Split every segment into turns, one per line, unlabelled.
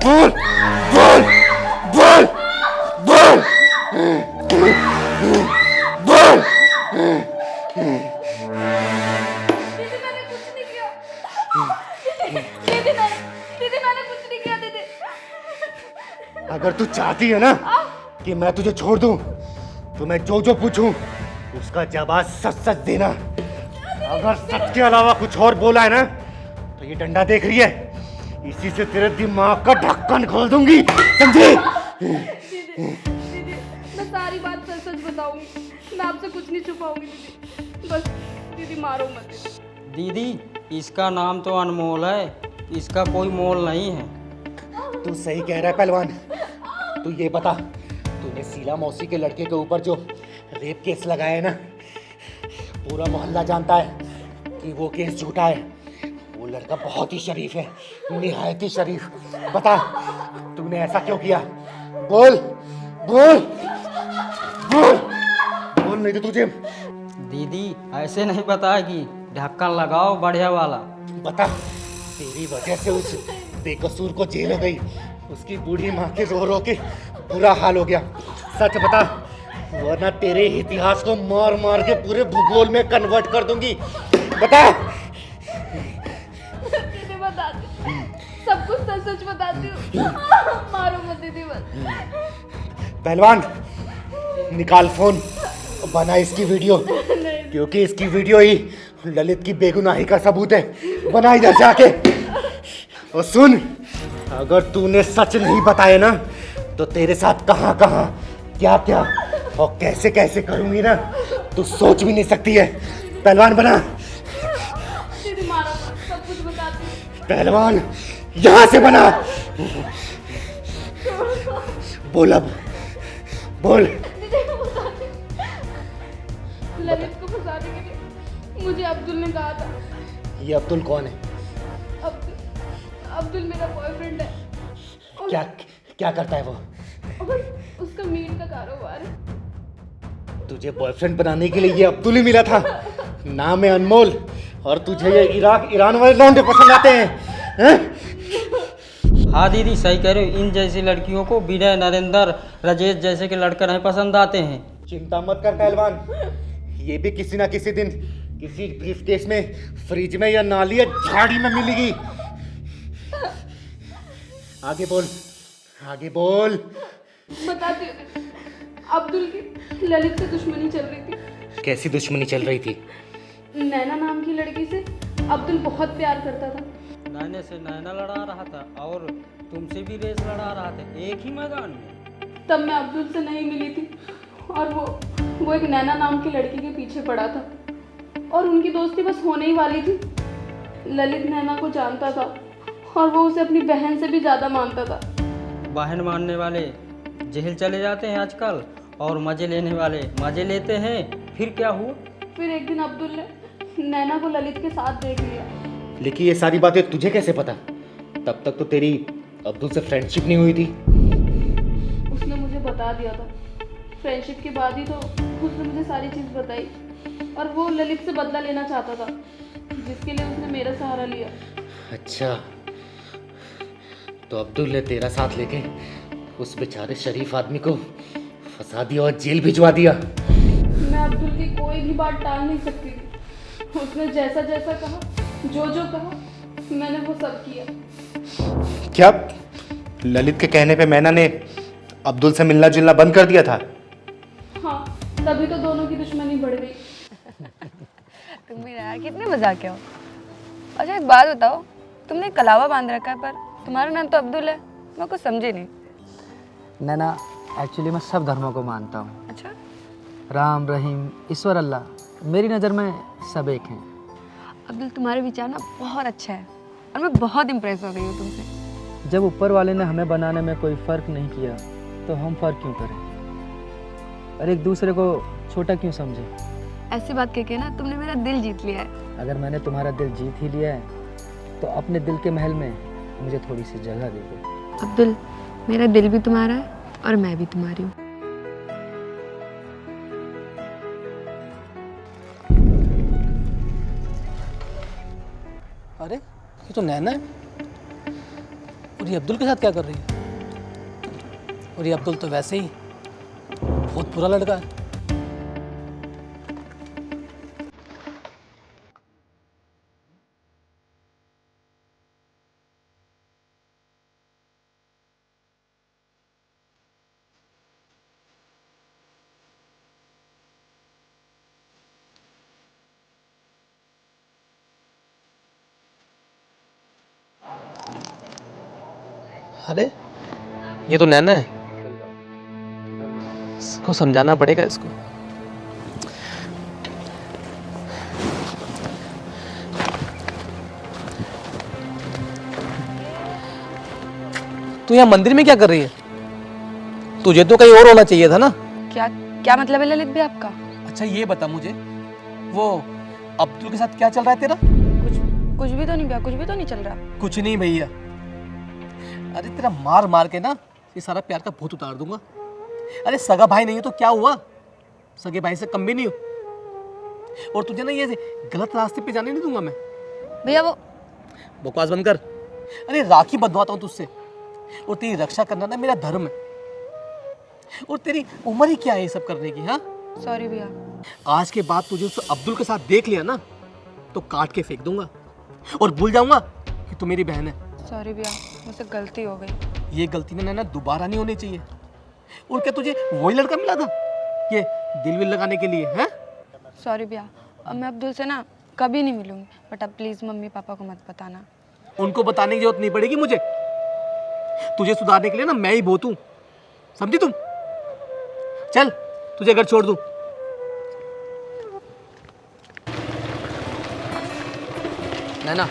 बोल बोल बोल बोल बोल।
दीदी मैंने कुछ नहीं किया। दीदी मैंने कुछ नहीं किया दीदी।
अगर तू चाहती है ना कि मैं तुझे छोड़ दूं, तो मैं जो जो पूछूं उसका जवाब सच सच देना। अगर सच के अलावा कुछ और बोला है ना, तो ये डंडा देख रही है, इसी से तेरे दिमाग का ढक्कन खोल दूंगी, समझी?
दीदी मैं सारी बात सच सच बताऊंगी, मैं आपसे कुछ नहीं छुपाऊंगी दीदी। बस दीदी मारो मत।
दीदी इसका नाम तो अनमोल है, इसका कोई मोल नहीं है।
तू सही कह रहा है पहलवान। तू ये बता, तूने शीला मौसी के लड़के के ऊपर जो रेप केस लगाया है ना, पूरा मोहल्ला जानता है कि वो केस झूठा है। वो लड़का बहुत ही शरीफ है, निहायत ही शरीफ। बता तूने ऐसा क्यों किया? बोल बोल बोल बोल, नहीं तो तुझे
दीदी ऐसे नहीं बताएगी, ढक्कन लगाओ बढ़िया वाला।
बता। तेरी वजह से उस बेकसूर को जेल हो गई, उसकी बूढ़ी माँ के रो रो के बुरा हाल हो गया। सच बता, वरना तेरे इतिहास को मार मार के पूरे भूगोल में कन्वर्ट कर दूंगी। बता।
दीदी बताती हूँ, सब कुछ सच सच बताती हूँ। मारो मत दीदी बस।
पहलवान निकाल फोन, बना इसकी वीडियो, क्योंकि इसकी वीडियो ही ललित की बेगुनाही का सबूत है। बना इधर जाके। और सुन, अगर तूने सच नहीं बताया ना, तो तेरे साथ कहां कहां क्या क्या और कैसे कैसे करूंगी ना, तू सोच भी नहीं सकती है। पहलवान बना।
दीदी मारो मत, सब कुछ बताती हूँ।
पहलवान यहां से बना। बोल अब, बोल।
दीदी को बताती हूँ। ललित को फंसाने के लिए मुझे अब्दुल ने कहा था।
ये अब्दुल कौन है?
अब्दुल मेरा बॉयफ्रेंड है। और,
क्या क्या करता है वो?
और उसका मीट का कारोबार है।
तुझे बॉयफ्रेंड बनाने के लिए ये अब्दुल ही मिला था। नाम है अनमोल, और तुझे ये इराक ईरान वाले लौंडे पसंद आते हैं?
हाँ दीदी सही कह रहे हो, इन जैसी लड़कियों को विनय, नरेंद्र, राजेश जैसे के लड़के नहीं पसंद आते हैं।
चिंता मत कर पहलवान, ये भी किसी ना किसी दिन किसी ब्रीफकेस में, फ्रिज में या नाली या झाड़ी में मिलेगी। आगे बोल, आगे बोल।
बताती हूँ। अब्दुल की ललित से दुश्मनी चल रही थी।
कैसी दुश्मनी चल रही थी?
नैना नाम की लड़की से अब्दुल बहुत प्यार करता था।
नैने से नैना लड़ा रहा था और तुमसे भी रेस लड़ा रहा था एक ही मैदान में।
तब मैं अब्दुल से नहीं मिली थी, और वो एक नैना नाम की लड़की के पीछे पड़ा था, और उनकी दोस्ती बस होने ही वाली थी। ललित नैना को जानता था, और वो उसे अपनी बहन से भी ज़्यादा मानता था।
बहन मानने वाले जेल चले जाते हैं आजकल, और मजे लेने वाले मजे लेते हैं। फिर क्या हुआ?
फिर एक दिन अब्दुल ने नैना को ललित के साथ देख लिया।
लेकिन ये सारी बातें तुझे कैसे पता? तब तक तो तेरी अब्दुल से फ्रेंडशिप नहीं हुई थी।
उसने मुझे बता दिया था। फ्रेंडशिप के बाद ही तो उसने मुझे सारी चीज़ बताई, और वो ललित से बदला लेना चाहता था, जिसके लिए उसने मेरा सहारा लिया।
अच्छा, तो अब्दुल ने तेरा साथ लेके उस बेचारे शरीफ आदमी को फंसा दिया और जेल भिजवा दिया।
मैं अब्दुल की कोई भी बात टाल नहीं सकती थी। उसने जैसा जैसा कहा, जो जो कहा, मैंने वो सब किया।
क्या ललित के कहने पे मैना ने अब्दुल से मिलना जुलना बंद कर दिया था?
हाँ, तभी तो दोनों की दुश्मनी बढ़ गई।
तुम भी यार कितने मजाक हो। अच्छा एक बात बताओ, तुमने कलावा बांध रखा है पर तुम्हारा नाम तो अब्दुल है, मैं कुछ समझी नहीं।
नैना एक्चुअली मैं सब धर्मों को मानता हूँ।
अच्छा,
राम, रहीम, ईश्वर, अल्लाह, मेरी नज़र में सब एक हैं।
अब्दुल तुम्हारे विचार ना बहुत अच्छा है, और मैं बहुत इम्प्रेस हो गई हूँ तुमसे।
जब ऊपर वाले ने हमें बनाने में कोई फ़र्क नहीं किया, तो हम फ़र्क क्यों करें और एक दूसरे को छोटा क्यों समझें?
ऐसी बात कह के ना तुमने मेरा दिल जीत लिया है।
अगर मैंने तुम्हारा दिल जीत ही लिया है, तो अपने दिल के महल में मुझे थोड़ी सी जगह दे दो।
अब्दुल, मेरा दिल भी तुम्हारा है और मैं भी तुम्हारी हूँ।
अरे ये तो नैना है, और ये अब्दुल के साथ क्या कर रही है? और ये अब्दुल तो वैसे ही बहुत बुरा लड़का है। अरे ये तो नैना है, इसको समझाना पड़ेगा इसको। तू यहाँ मंदिर में क्या कर रही है? तुझे तो कहीं और होना चाहिए था ना।
क्या क्या मतलब है ललित भी आपका?
अच्छा ये बता मुझे, वो अब्दुल के साथ क्या चल रहा है तेरा?
कुछ भी तो नहीं भैया, कुछ भी तो नहीं चल रहा।
कुछ नहीं भैया, अरे तेरा मार मार के ना ये सारा प्यार का भूत उतार दूंगा। अरे सगा भाई नहीं हो तो क्या हुआ, सगे भाई से कम भी नहीं हो। और तुझे ना ये गलत रास्ते पे जाने नहीं दूंगा मैं।
भैया वो
बकवास बंद कर। अरे राखी बंधवाता हूँ तुझसे, और तेरी रक्षा करना ना मेरा धर्म है। और तेरी उम्र ही क्या है ये सब करने की? हाँ
सॉरी भैया।
आज के बाद तुझे उस अब्दुल के साथ देख लिया ना तो काट के फेंक दूंगा और भूल जाऊंगा कि तू मेरी बहन है।
सॉरी भैया, मुझसे गलती हो गई।
ये गलती ना दोबारा नहीं होनी चाहिए। और क्या तुझे वही लड़का मिला था ये दिल विल लगाने के लिए? हैं?
सॉरी भैया, अब मैं अब्दुल से ना कभी नहीं मिलूंगी, बट अब प्लीज़ मम्मी पापा को मत बताना।
उनको बताने की जरूरत नहीं पड़ेगी मुझे। तुझे सुधारने के लिए ना मैं ही बहुत हूं, समझी तुम? चल तुझे घर छोड़ दूं।
नैना,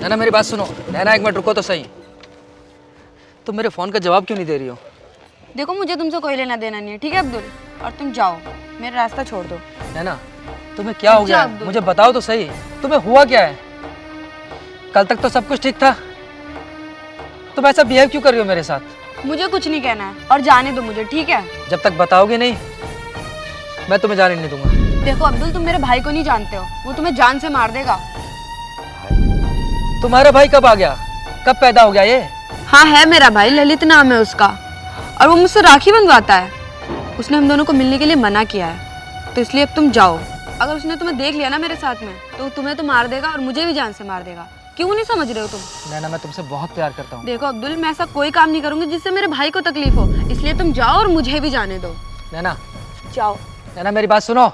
नैना मेरी बात सुनो। नैना एक मिनट रुको तो सही। तुम मेरे फ़ोन का जवाब क्यों नहीं दे रही हो?
देखो मुझे तुमसे कोई लेना देना नहीं है, ठीक है अब्दुल? और तुम जाओ, मेरा रास्ता छोड़ दो।
नैना तुम्हें क्या हो गया है?
अब्दुल।
मुझे बताओ तो सही, तुम्हें हुआ क्या है? कल तक तो सब कुछ ठीक था, तुम ऐसा बिहेव क्यों कर रही हो मेरे साथ?
मुझे कुछ नहीं कहना है और जाने दो मुझे, ठीक है?
जब तक बताओगे नहीं मैं तुम्हें जाने नहीं दूंगा।
देखो अब्दुल, तुम मेरे भाई को नहीं जानते हो, वो तुम्हें जान से मार देगा।
तुम्हारा भाई कब आ गया, कब पैदा हो गया ये?
हाँ है मेरा भाई, ललित नाम है उसका, और वो मुझसे राखी बंधवाता है। उसने हम दोनों को मिलने के लिए मना किया है, तो इसलिए अब तुम जाओ। अगर उसने तुम्हें देख लिया ना मेरे साथ में तो तुम्हें तो मार देगा और मुझे भी जान से मार देगा। क्यों नहीं समझ रहे हो तुम?
नैना मैं तुमसे बहुत प्यार करता हूँ।
देखो अब्दुल, मैं ऐसा कोई काम नहीं करूंगी जिससे मेरे भाई को तकलीफ हो, इसलिए तुम जाओ और मुझे भी जाने दो।
नैना,
जाओ।
नैना मेरी बात सुनो।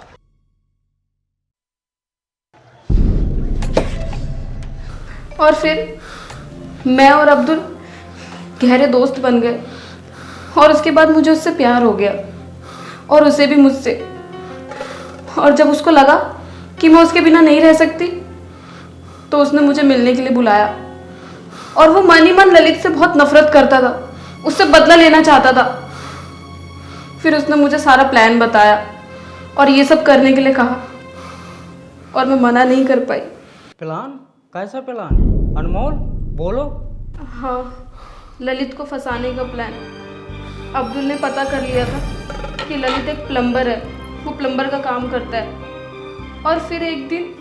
और फिर मैं और अब्दुल गहरे दोस्त बन गए, और उसके बाद मुझे उससे प्यार हो गया और उसे भी मुझसे। और जब उसको लगा कि मैं उसके बिना नहीं रह सकती तो उसने मुझे मिलने के लिए बुलाया। और वो मन ही मन ललित से बहुत नफरत करता था, उससे बदला लेना चाहता था। फिर उसने मुझे सारा प्लान बताया और ये सब करने के लिए कहा, और मैं मना नहीं कर पाई।
प्लान? कैसा प्लान? अनमोल बोलो।
हाँ, ललित को फंसाने का प्लान। अब्दुल ने पता कर लिया था कि ललित एक प्लम्बर है, वो प्लम्बर का काम करता है। और फिर एक दिन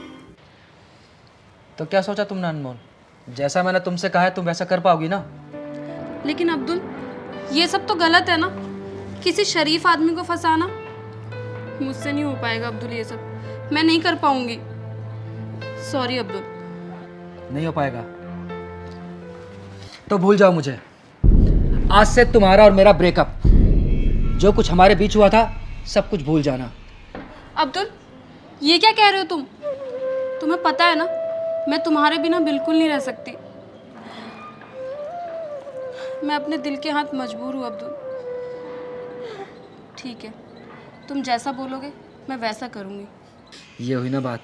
तो क्या सोचा तुमने अनमोल? जैसा मैंने तुमसे कहा है तुम वैसा कर पाओगी ना?
लेकिन अब्दुल, ये सब तो गलत है ना, किसी शरीफ आदमी को फंसाना। मुझसे नहीं हो पाएगा अब्दुल, ये सब मैं नहीं कर पाऊंगी। सॉरी अब्दुल।
नहीं हो पाएगा तो भूल जाओ मुझे। आज से तुम्हारा और मेरा ब्रेकअप, जो कुछ हमारे बीच हुआ था सब कुछ भूल जाना।
अब्दुल, ये क्या कह रहे हो तुम? तुम्हें पता है ना मैं तुम्हारे बिना बिल्कुल नहीं रह सकती। मैं अपने दिल के हाथ मजबूर हूँ अब्दुल। ठीक है, तुम जैसा बोलोगे मैं वैसा करूँगी।
ये हुई ना बात,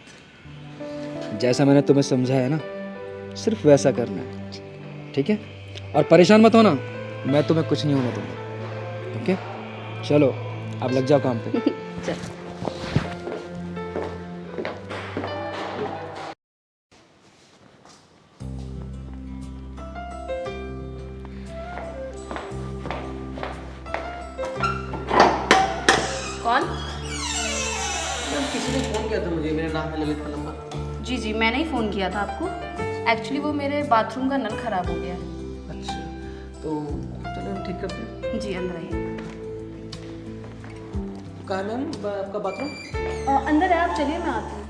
जैसा मैंने तुम्हें समझाया ना सिर्फ वैसा करना है, ठीक है? और परेशान मत होना, मैं तुम्हें कुछ नहीं होने दूंगा। ओके चलो अब लग जाओ काम पे।
चल। कौन?
किसी ने फोन किया था मुझे, मेरा नाम है ललित प्लम्बर।
जी जी, मैंने ही फ़ोन किया था आपको। एक्चुअली वो मेरे बाथरूम का नल ख़राब हो गया है।
अच्छा, तो चलो हम ठीक करते हैं।
जी अंदर आइए।
कहाँ है मैम आपका बाथरूम?
अंदर है, आप चलिए, मैं आती हूँ।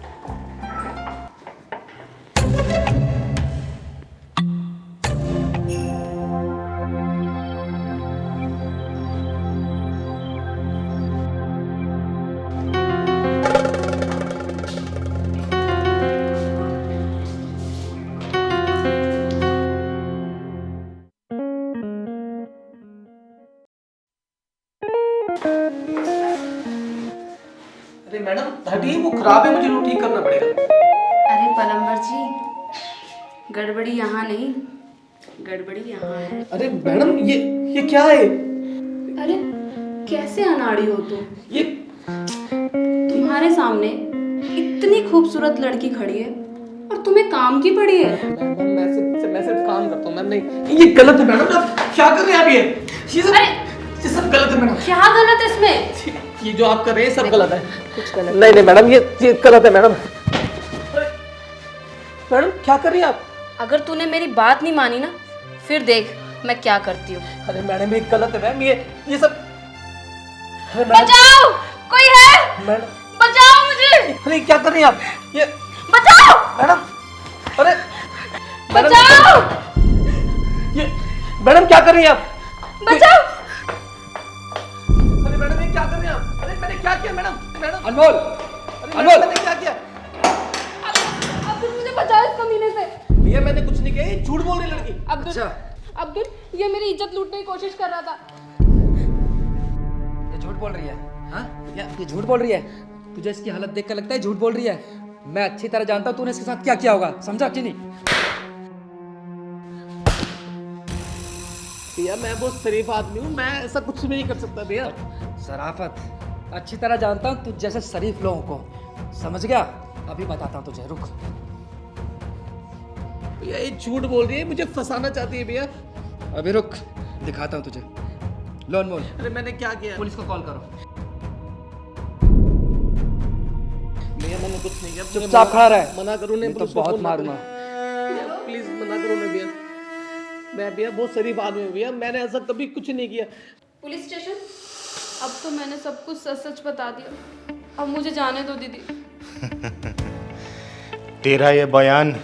अरे मैडम हटिए, वो खराब है, मुझे वो ठीक करना पड़ेगा।
अरे पलम्बर जी, गड़बड़ी यहाँ नहीं, गड़बड़ी यहाँ है।
अरे मैडम ये क्या है?
अरे कैसे अनाड़ी हो तुम?
ये
तुम्हारे सामने इतनी खूबसूरत लड़की खड़ी है और तुम्हें काम की पड़ी है।
मैडम मैं सिर्फ काम करता हूँ मैम, नहीं ये गलत है मैडम, आप क्या कर रहे हैं आप ये सब गलत है मैडम।
क्या गलत है इसमें?
ये जो आप कर रहे हैं सब गलत है। कुछ गलत नहीं मैडम, ये गलत है मैडम। मैडम क्या कर रही हैं आप?
अगर तूने मेरी बात नहीं मानी ना, फिर देख मैं क्या करती हूँ।
अरे मैडम ये गलत है मैम, ये सब। अरे मैडम,
बचाओ, कोई है?
मैडम
बचाओ मुझे,
अरे क्या कर रही हैं आप? ये
बचाओ,
मैडम, अरे
बचाओ,
ये मैडम क्या कर रही हैं आप?
बचाओ।
अरे मैडम ये क्या कर रहे हैं आप? अरे मैंने क्या किया मैडम? मैडम
अनमोल,
अरे
अनमोल!
मैंने क्या किया?
अब्दुल मुझे बचाओ इस कमीने से।
भैया मैंने कुछ नहीं किया, ये झूठ बोल रही लड़की।
अब्दुल, अब्दुल ये मेरी इज्जत लूटने की कोशिश कर रहा था।
ये झूठ बोल रही है। हाँ, ये झूठ बोल रही है। तुझे इसकी हालत देख कर लगता है झूठ बोल रही है। मैं अच्छी तरह जानता हूँ तूने इसके साथ क्या किया होगा, समझा कि नहीं?
भैया मैं बहुत शरीफ आदमी हूँ, मैं ऐसा कुछ भी नहीं कर सकता भैया।
शराफत, अच्छी तरह जानता हूँ तुझ जैसे शरीफ लोगों को, समझ गया? अभी बताता हूँ तुझे, रुक।
भैया ये झूठ बोल रही है, मुझे फंसाना चाहती है भैया।
अभी रुक, दिखाता हूँ तुझे। लो अनमोल,
अरे मैंने क्या किया?
पुलिस को कॉल करो।
भैया मैंने कुछ नहीं किया।
चुपचाप खड़ा रहे।
मना करो नहीं,
तो बहुत मारूंगा।
प्लीज मना करो ना भैया। मैं भैया बहुत शरीफ आदमी हूँ भैया, मैंने ऐसा कभी कुछ नहीं किया।
पुलिस स्टेशन, अब तो मैंने सब कुछ सच सच बता दिया, अब मुझे जाने दो दीदी।
तेरा ये बयान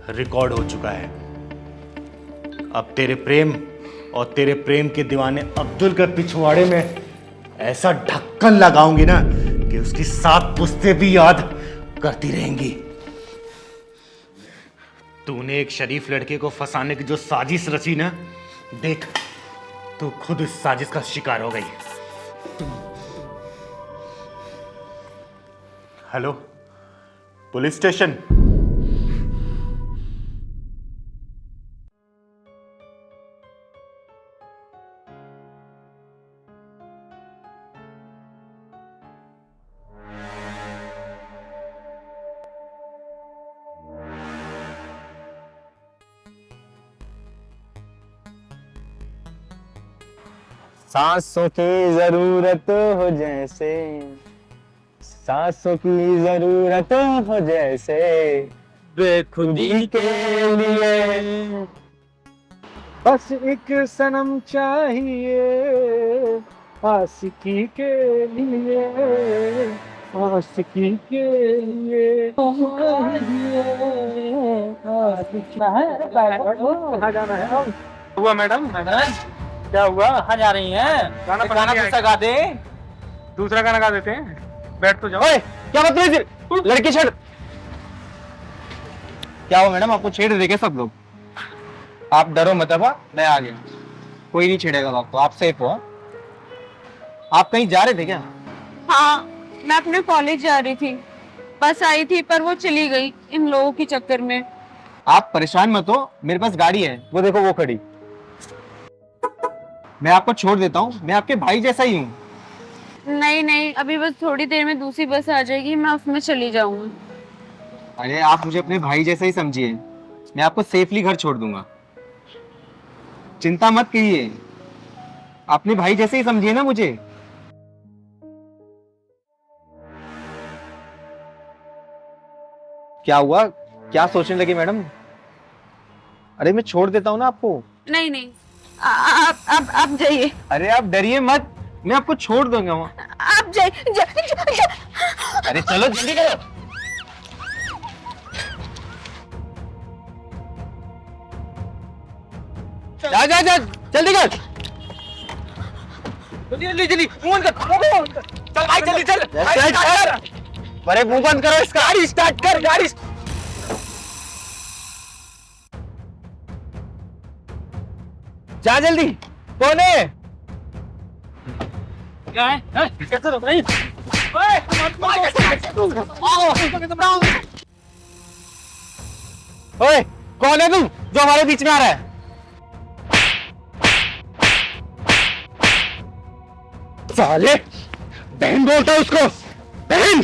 रिकॉर्ड हो चुका है। अब तेरे प्रेम और तेरे प्रेम के दीवाने अब्दुल के पिछवाड़े में ऐसा ढक्कन लगाऊंगी ना कि उसकी 7 पुश्तें भी याद करती रहेंगी। तूने एक शरीफ लड़के को फंसाने की जो साजिश रची ना, देख तू खुद इस साजिश का शिकार हो गई। Hello, police station.
सांसों की जरूरत हो जैसे, सांसों की जरूरत हो जैसे, बेखुदी के लिए बस एक सनम चाहिए, आशिकी के लिए, आशिकी के लिए कहाँ जाना है? हुआ मैडम? क्या हुआ? कहाँ जा रही हैं? गाना दूसरा गा दे। दूसरा गाना गा देते हैं, बैठ तो जाओ। ओए, क्या बदतमीजी, लड़की छेड़। क्या हुआ मैडम, आपको छेड़ देंगे सब लोग? आप डरो मत, अब मैं आ गया, कोई नहीं छेड़ेगा आपको, आप सेफ हो। आप कहीं जा रहे थे क्या?
हाँ, मैं अपने कॉलेज जा रही थी, बस आई थी पर वो चली गई इन लोगों के चक्कर में।
आप परेशान मत हो, मेरे पास गाड़ी है, वो देखो वो खड़ी। मैं आपको छोड़ देता हूँ, मैं आपके भाई जैसा ही हूँ।
नहीं नहीं, अभी बस थोड़ी देर में दूसरी बस आ जाएगी, मैं उसमें चली जाऊंगी।
अरे आप मुझे अपने भाई जैसा ही समझिए, मैं आपको सेफली घर छोड़ दूंगा, चिंता मत कीजिए, अपने भाई जैसे ही समझिए ना मुझे। क्या हुआ, क्या सोचने लगी मैडम? अरे मैं छोड़ देता हूँ ना आपको।
नहीं नहीं, आप जाइए।
अरे आप डरिए मत, मैं आपको छोड़ दूंगा वहाँ।
आप जाइए।
अरे चलो जल्दी करो। जा जा जा जल्दी कर। जल्दी जल्दी मुंह बंद कर। चल भाई जल्दी चल। अरे मुंह बंद करो इसका। गाड़ी स्टार्ट कर गाड़ी। जा जल्दी। कौन है? क्या है? कैसे रोक रही? ओए कौन है तू जो हमारे बीच में आ रहा है? साले बहन बोलता है उसको। बहन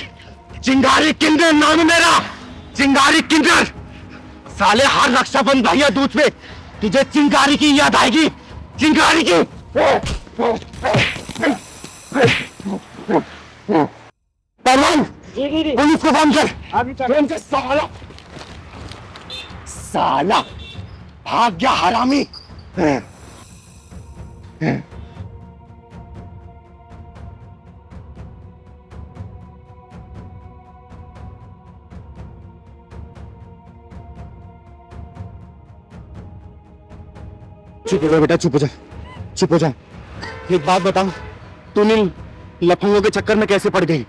चिंगारी किंदर नाम है मेरा। चिंगारी किंदर। साले हर रक्षाबंधन भैया दूध पे तुझे चिंगारी की याद आएगी। चिंगारी की। पहलवान पुलिस को फोन कर। साला साला भाग गया हरामी। चुप हो जा बेटा, चुप हो जा, चुप हो जा। एक बात बताओ, तूने लफंगों के चक्कर में कैसे पड़ गई?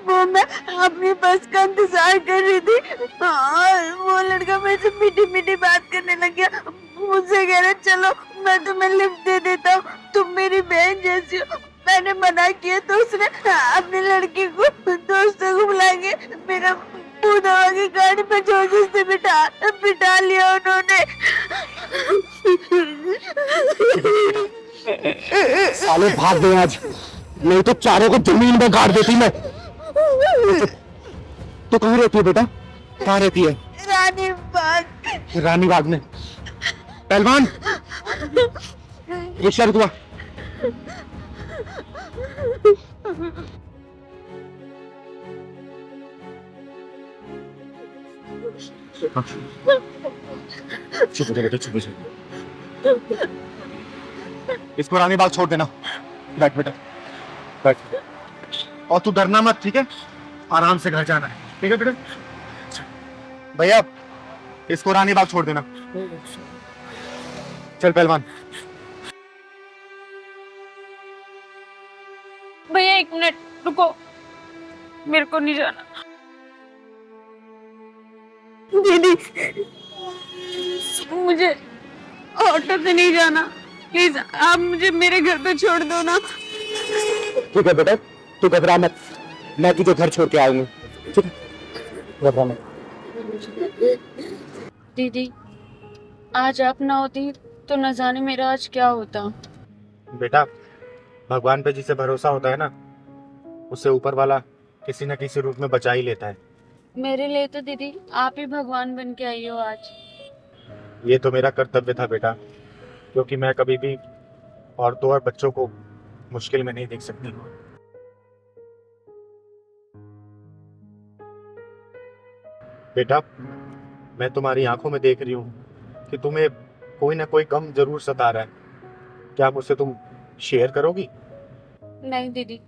वो मैं अपनी बस का इंतजार कर रही थी और वो लड़का मेरे से मीठी मीठी बात करने लग गया। मुझसे कह रहा चलो मैं तुम्हें लिफ्ट दे देता हूँ, तुम मेरी बहन जैसी हो। मैंने मना किया तो उसने अपनी लड़की को दोस्तों को बुला के मेरा मुंह दबा के गाड़ी पर जोर से बिठा लिया उन्होंने।
साले भाग गए आज, नहीं तो चारों को जमीन में गाड़ देती मैं। तो कहाँ रहती है बेटा? कहाँ रहती है?
रानी बाग।
रानी बाग में। पहलवान रिक्शा रुकवा। चुप हो जा बेटा, चुप हो जा। इसको रानी बाग छोड़ देना। बैठ बेटा बैठ। और तू डरना मत, ठीक है? आराम से घर जाना है, ठीक है बेटा? भैया इसको रानी बाग छोड़ देना। चल पहलवान।
भैया 1 मिनट रुको, मेरे को नहीं जाना। दीदी मुझे ऑटो से नहीं जाना, प्लीज आप मुझे मेरे घर पे छोड़ दो ना।
ठीक है बेटा, तू घबरा मत, मैं तुझे घर छोड़ के आऊंगी, ठीक है? घबरा मत।
दीदी आज आप ना होती तो न जाने मेरा आज क्या होता।
बेटा भगवान पे जिसे भरोसा होता है ना, उससे ऊपर वाला किसी न किसी रूप में बचा ही लेता है।
मेरे लिए तो दीदी आप ही भगवान बन के आई हो आज।
ये तो मेरा कर्तव्य था बेटा, क्योंकि मैं कभी भी औरतों और बच्चों को मुश्किल में नहीं देख सकती। बेटा मैं तुम्हारी आंखों में देख रही हूँ कि तुम्हें कोई ना कोई गम जरूर सता रहा है। क्या मुझसे तुम शेयर करोगी?
नहीं दीदी,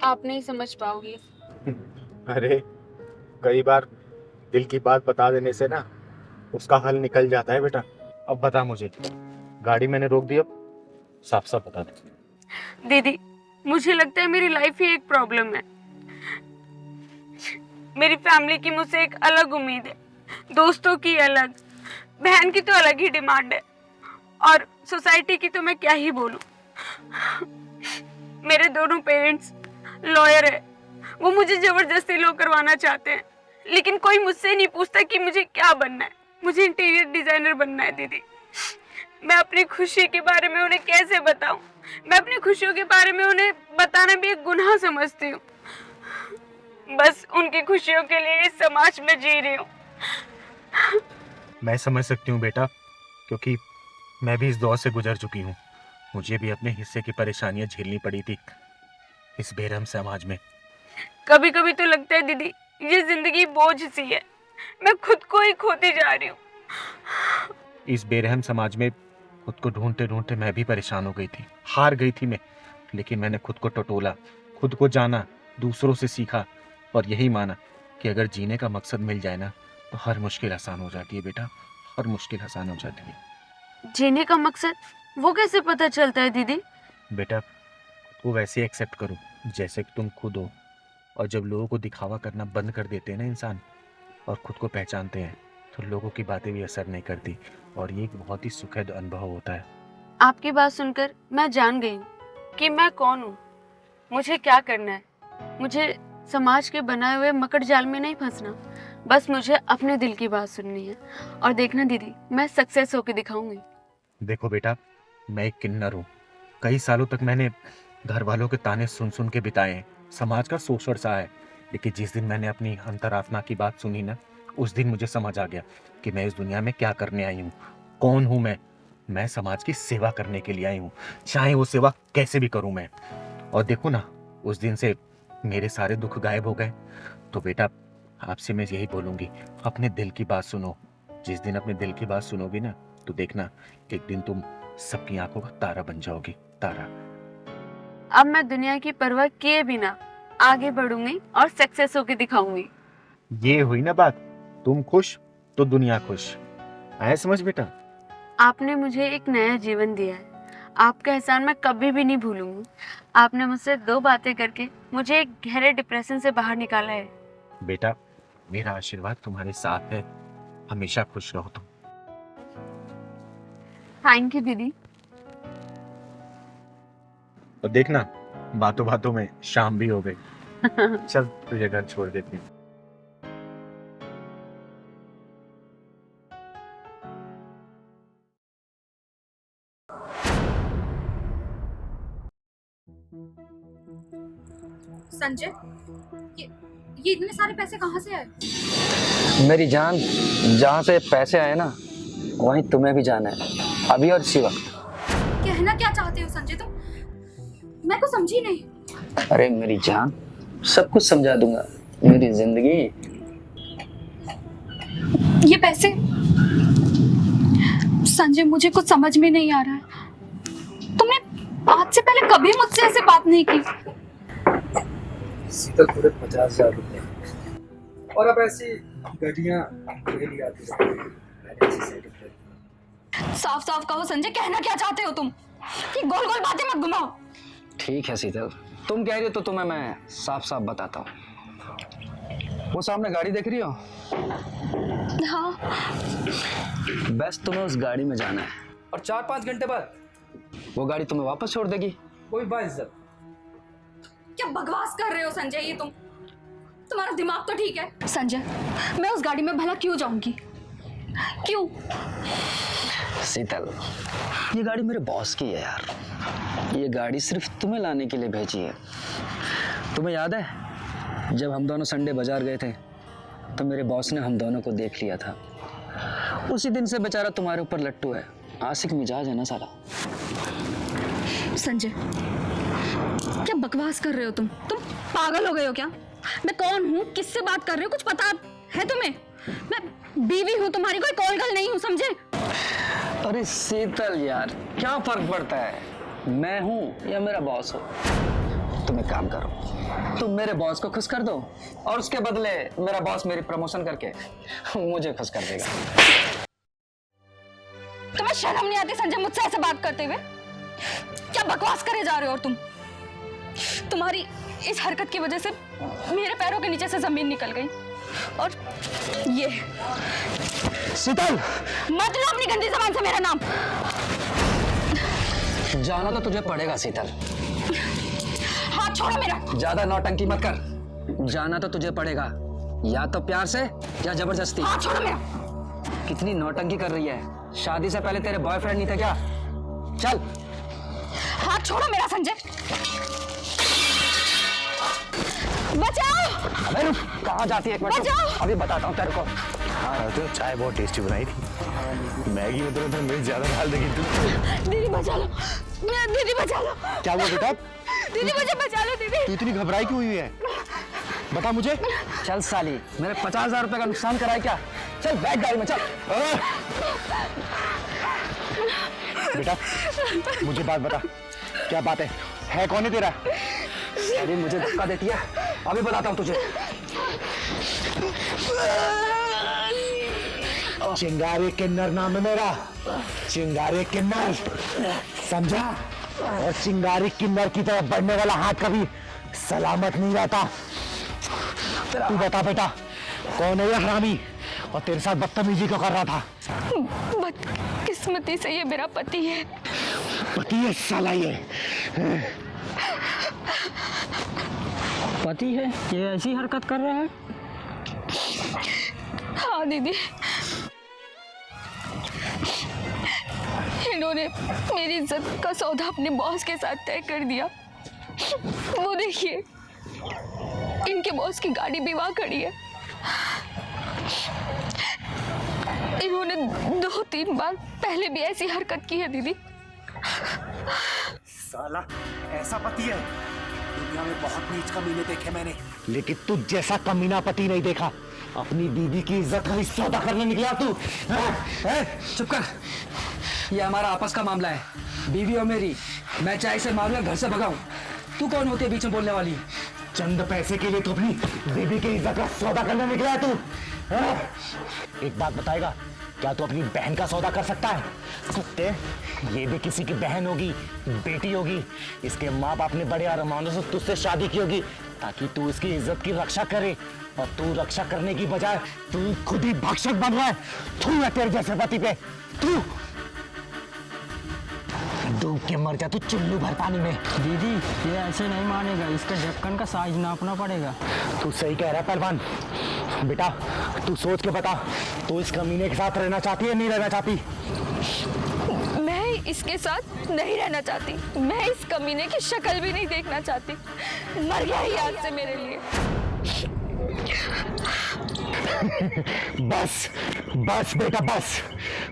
आप नहीं समझ पाओगे।
अरे कई बार दिल की बात बता देने से ना उसका हल निकल जाता है बेटा। अब बता मुझे, गाड़ी मैंने रोक दी, अब साफ साफ बता दे।
दीदी मुझे लगता है मेरी लाइफ ही एक प्रॉब्लम है। मेरी फैमिली की मुझसे एक अलग उम्मीद है, दोस्तों की अलग, बहन की तो अलग ही डिमांड है, और सोसाइटी की तो मैं क्या ही बोलूं। मेरे दोनों पेरेंट्स लॉयर है, वो मुझे जबरदस्ती लॉ करवाना चाहते हैं, लेकिन कोई मुझसे नहीं पूछता कि मुझे क्या बनना है। मुझे इंटीरियर डिजाइनर बनना है दीदी। मैं अपनी खुशी के बारे में उन्हें कैसे बताऊं? मैं अपनी खुशियों के बारे में उन्हें बताना भी एक गुनाह समझती हूँ। बस उनकी खुशियों के लिए इस समाज में जी रही हूँ।
मैं समझ सकती हूँ बेटा, क्योंकि मैं भी इस दौर से गुजर चुकी हूँ। मुझे भी अपने हिस्से की परेशानियां झेलनी पड़ी थी इस बेरहम समाज में।
कभी कभी तो लगता है दीदी ये जिंदगी बोझ सी है, मैं खुद को ही खोती जा रही हूँ।
इस बेरहम समाज में खुद को ढूंढते ढूंढते मैं भी परेशान हो गई थी, हार गई थी मैं। लेकिन मैंने खुद को टटोला, खुद को जाना, दूसरों से सीखा और यही माना कि अगर जीने का मकसद मिल जाए ना तो हर मुश्किल आसान हो जाती है बेटा, हर मुश्किल आसान हो जाती है।
जीने का मकसद वो कैसे पता चलता है दीदी?
बेटा खुद को वैसे एक्सेप्ट करो जैसे कि तुम खुद हो, और जब लोगों को दिखावा करना बंद कर देते हैं ना इंसान और खुद को पहचानते हैं तो लोगों की बातें भी असर नहीं करती और ये एक बहुत ही सुखद अनुभव होता है।
आपकी बात सुनकर मैं जान गई हूँ कि मैं कौन हूँ, मुझे क्या करना है। मुझे समाज के बनाए हुए मकड़ जाल में नहीं फंसना, बस मुझे अपने दिल की बात सुननी है। और देखना दीदी, मैं सक्सेस होके दिखाऊंगी।
देखो बेटा, मैं एक किन्नर हूँ। कई सालों तक मैंने घर वालों के ताने सुन सुन के बिताए हैं, समाज का शोषण सा है। लेकिन जिस दिन मैंने अपनी अंतरात्मा की बात सुनी ना, उस दिन मुझे समझ आ गया कि मैं इस दुनिया में क्या करने आई हूँ, कौन हूँ मैं समाज की सेवा करने के लिए आई हूँ, चाहे वो सेवा कैसे भी करूँ मैं। और देखो ना, उस दिन से मेरे सारे दुख गायब हो गए। तो बेटा आपसे मैं यही बोलूँगी, अपने दिल की बात सुनो। जिस दिन अपने दिल की बात सुनोगी ना तो देखना एक दिन तुम सबकी आंखों का तारा बन जाओगी, तारा।
अब मैं दुनिया की परवाह किए बिना आगे बढ़ूंगी और सक्सेस होके दिखाऊंगी।
ये हुई ना बात, तुम खुश तो दुनिया खुश। आया समझ बेटा?
आपने मुझे एक नया जीवन दिया है, आपका एहसान मैं कभी भी नहीं भूलूंगी। आपने मुझसे 2 बातें करके मुझे एक गहरे डिप्रेशन से बाहर निकाला है।
बेटा मेरा आशीर्वाद तुम्हारे साथ है, हमेशा खुश रहो तुम।
थैंक यू दीदी।
और देखना बातों बातों में शाम भी हो गई। चल तुझे घर छोड़ देती हूँ।
संजय, ये इतने सारे पैसे कहाँ से आए?
मेरी जान, जहाँ से पैसे आए ना वहीं तुम्हें भी जाना है, अभी और इसी वक्त।
कहना क्या चाहते हो संजय तुम? मैं को समझी नहीं।
अरे मेरी जान, सब कुछ समझा दूंगा, मेरी जिंदगी।
ये पैसे संजय, मुझे कुछ समझ में नहीं आ रहा है। तुमने आज से पहले कभी मुझसे ऐसे बात नहीं की।
सीधे पूरे 50,000 रुपए और अब ऐसी गाड़ियाँ डेली आती रहती हैं।
साफ साफ कहो संजय, कहना क्या चाहते हो तुम? ये गोल गोल बातें मत घुमाओ।
ठीक है शीतल, तुम कह रही हो तो तुम्हें मैं साफ साफ बताता हूँ। वो सामने गाड़ी देख रही हो?
हाँ।
बस तुम्हें उस गाड़ी में जाना है और 4-5 घंटे बाद वो गाड़ी तुम्हें वापस छोड़ देगी, कोई बाइज्जत।
क्या बकवास कर रहे हो संजय? ये तुम्हारा दिमाग तो ठीक है? संजय, मैं उस गाड़ी में भला क्यों जाऊंगी? क्यों?
शीतल, ये गाड़ी मेरे बॉस की है यार। ये गाड़ी सिर्फ तुम्हें लाने के लिए भेजी है। तुम्हें याद है जब हम दोनों संडे बाजार गए थे तो मेरे बॉस ने हम दोनों को देख लिया था। उसी दिन से बेचारा तुम्हारे ऊपर लट्टू है, आशिक मिजाज है ना सारा।
संजय, क्या बकवास कर रहे हो तुम पागल हो गए हो क्या? मैं कौन हूँ, किससे बात कर रहे हो, कुछ पता है तुम्हें? मैं बीवी हूँ तुम्हारी, कोई कॉल गर्ल नहीं हूँ, समझे?
अरे शीतल यार, क्या फर्क पड़ता है मैं हूँ या मेरा बॉस हो? तुम एक काम करो, तुम मेरे बॉस को खुश कर दो और उसके बदले मेरा बॉस मेरी प्रमोशन करके मुझे खुश कर देगा।
तुम्हें शर्म नहीं आती संजय मुझसे ऐसे बात करते हुए? क्या बकवास करे जा रहे हो? और तुम्हारी इस हरकत की वजह से मेरे पैरों के नीचे से जमीन निकल गई। और ये
शीतल,
मत लो अपनी गंदी जबान से मेरा नाम।
जाना तो तुझे पड़ेगा शीतल।
हाथ छोड़ो मेरा।
ज्यादा नौटंकी मत कर, जाना तो तुझे पड़ेगा, या तो प्यार से या जबरदस्ती।
हाथ छोड़ो मेरा।
कितनी नौटंकी कर रही है? शादी से पहले तेरे बॉयफ्रेंड नहीं थे क्या? चल।
हाथ छोड़ो मेरा संजय। बचाओ।
अबे रुक, कहाँ जाती है? एक मिनट
बचाओ।
अभी बताता हूँ तेरे को।
हाँ तो चाय बहुत टेस्टी बनाई थी। मैगी में तो मिर्च ज्यादा डाल देगी तू।
दीदी बचा लो, दीदी बचा लो।
क्या हुआ बेटा?
दीदी मुझे बचा लो दीदी।
तू इतनी घबराई क्यों हुई है? बता मुझे।
चल साली, मेरे 50,000 रुपए का नुकसान कराए क्या? चल बैठ गाड़ी में, चल।
बेटा मुझे बात बता, क्या बात है कौन है तेरा?
अरे मुझे धक्का देती है, अभी बताता हूँ तुझे।
चिंगारी किन्नर नाम है मेरा, चिंगारी किन्नर, समझा? और चिंगारी किन्नर की तरफ बढ़ने वाला हाथ कभी सलामत नहीं रहता। तू बता बेटा, कौन है ये हरामी और तेरे साथ बदतमीजी क्यों कर रहा था?
बदकिस्मती से ये मेरा पति है।
पति है साला ये?
पति है, ये ऐसी हरकत कर रहा है?
हाँ दीदी, इन्होंने मेरी इज्जत का सौदा अपने बॉस के साथ तय कर दिया। वो देखिए, इनके बॉस की गाड़ी भी वहाँ खड़ी है। इन्होंने 2-3 बार पहले भी ऐसी हरकत की है दीदी।
साला ऐसा पति है, दुनिया में बहुत नीच कमीने देखे मैंने, लेकिन तू जैसा कमीना पति नहीं देखा। अपनी बीवी की इज्जत का ही सौदा करने निकला तू।
चुप कर, ये हमारा आपस का मामला है, बीवी और मेरी। मैं चाहे इसे मारूं या घर से भगाऊं, तू कौन होती है बीच में बोलने वाली?
चंद पैसे के लिए तो अपनी बीवी की इज्जत का सौदा करने निकला है तू। एक बात बताएगा, क्या तू अपनी बहन का सौदा कर सकता है? कुत्ते, ये भी किसी की बहन होगी, बेटी होगी। इसके माँ बाप ने बड़े अरमानों से तुझसे शादी की होगी ताकि तू इसकी इज्जत की रक्षा करे, और तू रक्षा करने की बजाय तू खुद ही भक्षक बन रहा है। तू है तेरे जैसे पति पे, तू डूब के मर जा तू चुल्लू भर पानी में।
दीदी ये ऐसे नहीं मानेगा, इसके ढक्कन का साइज नापना पड़ेगा।
तू सही कह रहा है पहलवान। बेटा तू सोच के बता, तू इस कमीने के साथ रहना चाहती है नहीं रहना चाहती?
मैं इसके साथ नहीं रहना चाहती, मैं इस कमीने की शक्ल भी नहीं देखना चाहती। मर गया ही आज से मेरे लिए।
बस बस बेटा बस,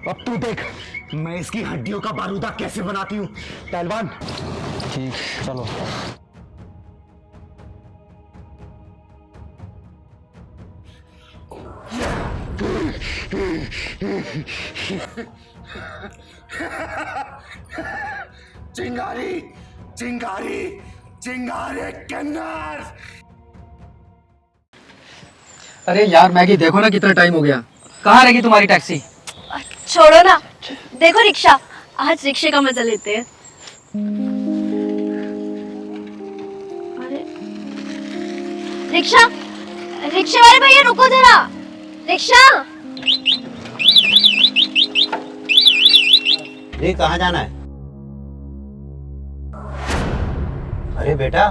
अब तू देख मैं इसकी हड्डियों का बारूदा कैसे बनाती हूँ। पहलवान
ठीक, चलो।
चिंगारी चिंगारी चिंगारी किन्नर।
अरे यार मैगी, देखो ना कितना टाइम हो गया, कहाँ रहेगी तुम्हारी टैक्सी?
छोड़ो ना, देखो रिक्शा, आज रिक्शे का मजा लेते हैं। अरे रिक्शा, रिक्शे वाले भैया रुको जरा, रिक्शा।
ये कहाँ जाना है? अरे बेटा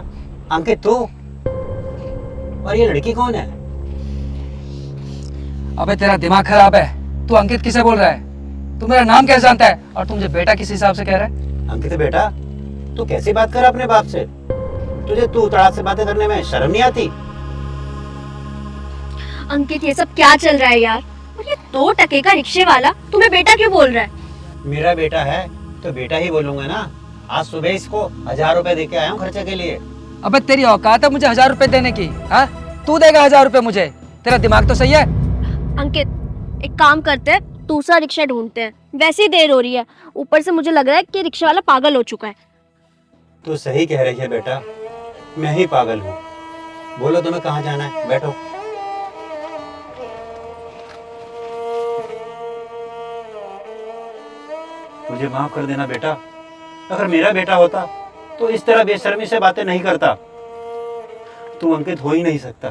अंकित, तू? और ये लड़की कौन है?
अबे तेरा दिमाग खराब है, तू अंकित किसे बोल रहा है? तू मेरा नाम कैसे जानता है और तू मुझे बेटा किस हिसाब से कह रहा है?
अंकित बेटा, तू कैसी बात कर अपने बाप से? तुझे तू तड़ाक से बातें करने में शर्म नहीं आती?
अंकित ये सब क्या चल रहा है यार? और ये 2 टके का रिक्शे वाला तुम्हें बेटा क्यों बोल रहा है?
मेरा बेटा है तो बेटा ही बोलूंगा ना। आज सुबह इसको 1000 रुपए दे के आया हूँ खर्चे के लिए।
अबे तेरी औकात है मुझे 1000 रुपए देने की? हाँ, तू देगा 1000 रुपए मुझे? तेरा दिमाग तो सही है?
अंकित एक काम करते हैं, दूसरा रिक्शा ढूंढते हैं, वैसे ही देर हो रही है, ऊपर से मुझे लग रहा है कि रिक्शा वाला पागल हो चुका है।
तू सही कह रही है बेटा, मैं ही पागल हूँ। बोलो तुम्हें कहाँ जाना है, बैठो। मुझे माफ कर देना बेटा, अगर मेरा बेटा होता तो इस तरह बेशर्मी से बातें नहीं करता। तू अंकित हो ही नहीं सकता।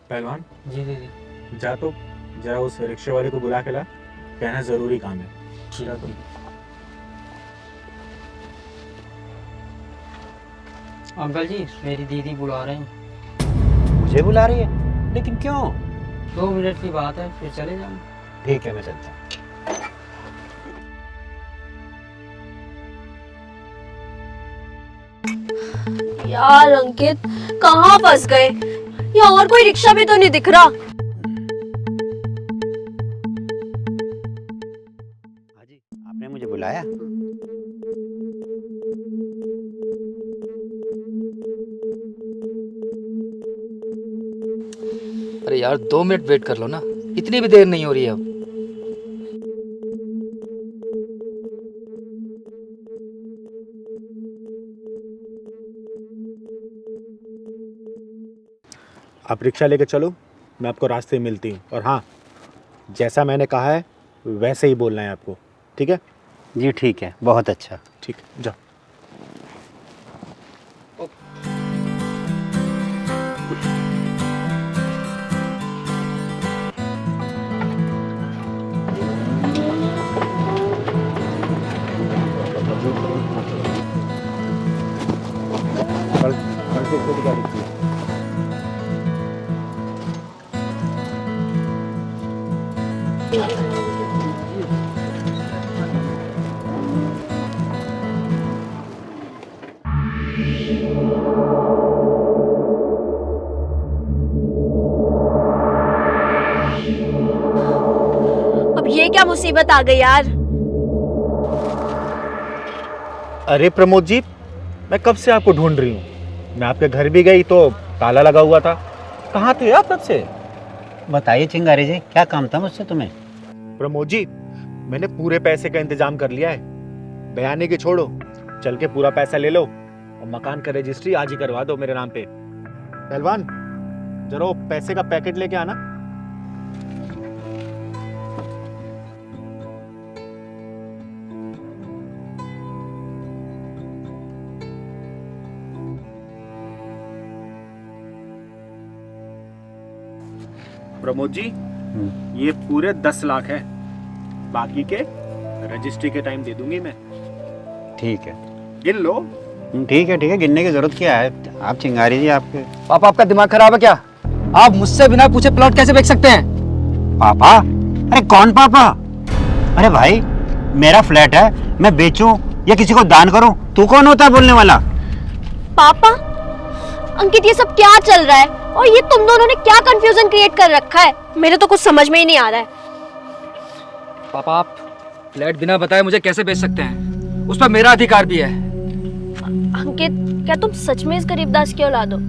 पहलवान
जी दीदी।
जा तो जरा उस रिक्शे वाले को बुला के ला, कहना जरूरी काम है।
ठीक है। अंकल जी मेरी दीदी बुला रहे हैं।
मुझे बुला रही है? लेकिन क्यों?
2 मिनट की बात है, फिर चले जाऊँ।
ठीक है मैं चलता हूँ।
यार अंकित कहाँ फंस गए? यहाँ और कोई रिक्शा भी तो नहीं दिख रहा।
हाजी, आपने मुझे बुलाया?
अरे यार 2 मिनट वेट कर लो ना, इतनी भी देर नहीं हो रही है अब।
आप रिक्शा लेके चलो, मैं आपको रास्ते में मिलती हूँ। और हाँ, जैसा मैंने कहा है वैसे ही बोलना है आपको, ठीक है?
जी ठीक है, बहुत अच्छा।
ठीक है, जाओ। कल से खुद गाड़ी की।
अब ये क्या मुसीबत आ गई यार।
अरे प्रमोद जी, मैं कब से आपको ढूंढ रही हूँ। मैं आपके घर भी गई तो ताला लगा हुआ था। कहाँ थे आप कब से?
बताइए चिंगारी जी, क्या काम था मुझसे तुम्हें?
प्रमोद जी, मैंने पूरे पैसे का इंतजाम कर लिया है। बयानी की छोड़ो, चल के पूरा पैसा ले लो और मकान का रजिस्ट्री आज ही करवा दो मेरे नाम पे। पहलवान, जरा वो पैसे का पैकेट लेके आना। प्रमोद जी, ये पूरे 10 लाख है। बाकी के रजिस्ट्री के टाइम दे दूंगी मैं।
ठीक है।
गिन लो।
ठीक है ठीक है, गिनने की जरूरत क्या है? आप चिंगारी जी आपके
पापा आपका दिमाग खराब है क्या? आप मुझसे बिना पूछे प्लॉट कैसे बेच सकते हैं?
पापा? अरे कौन पापा? अरे भाई, मेरा फ्लैट है, मैं बेचूं या किसी को दान करूं, तू कौन होता है बोलने वाला?
पापा, अंकित ये सब क्या चल रहा है और ये तुम दोनों ने क्या कंफ्यूजन क्रिएट कर रखा है? मेरे तो कुछ समझ में ही नहीं आ रहा है।
पापा आप फ्लैट बिना बताए मुझे कैसे बेच सकते हैं? उस पर मेरा अधिकार भी है।
अंकित, क्या तुम सच में इस गरीबदास की औलाद हो?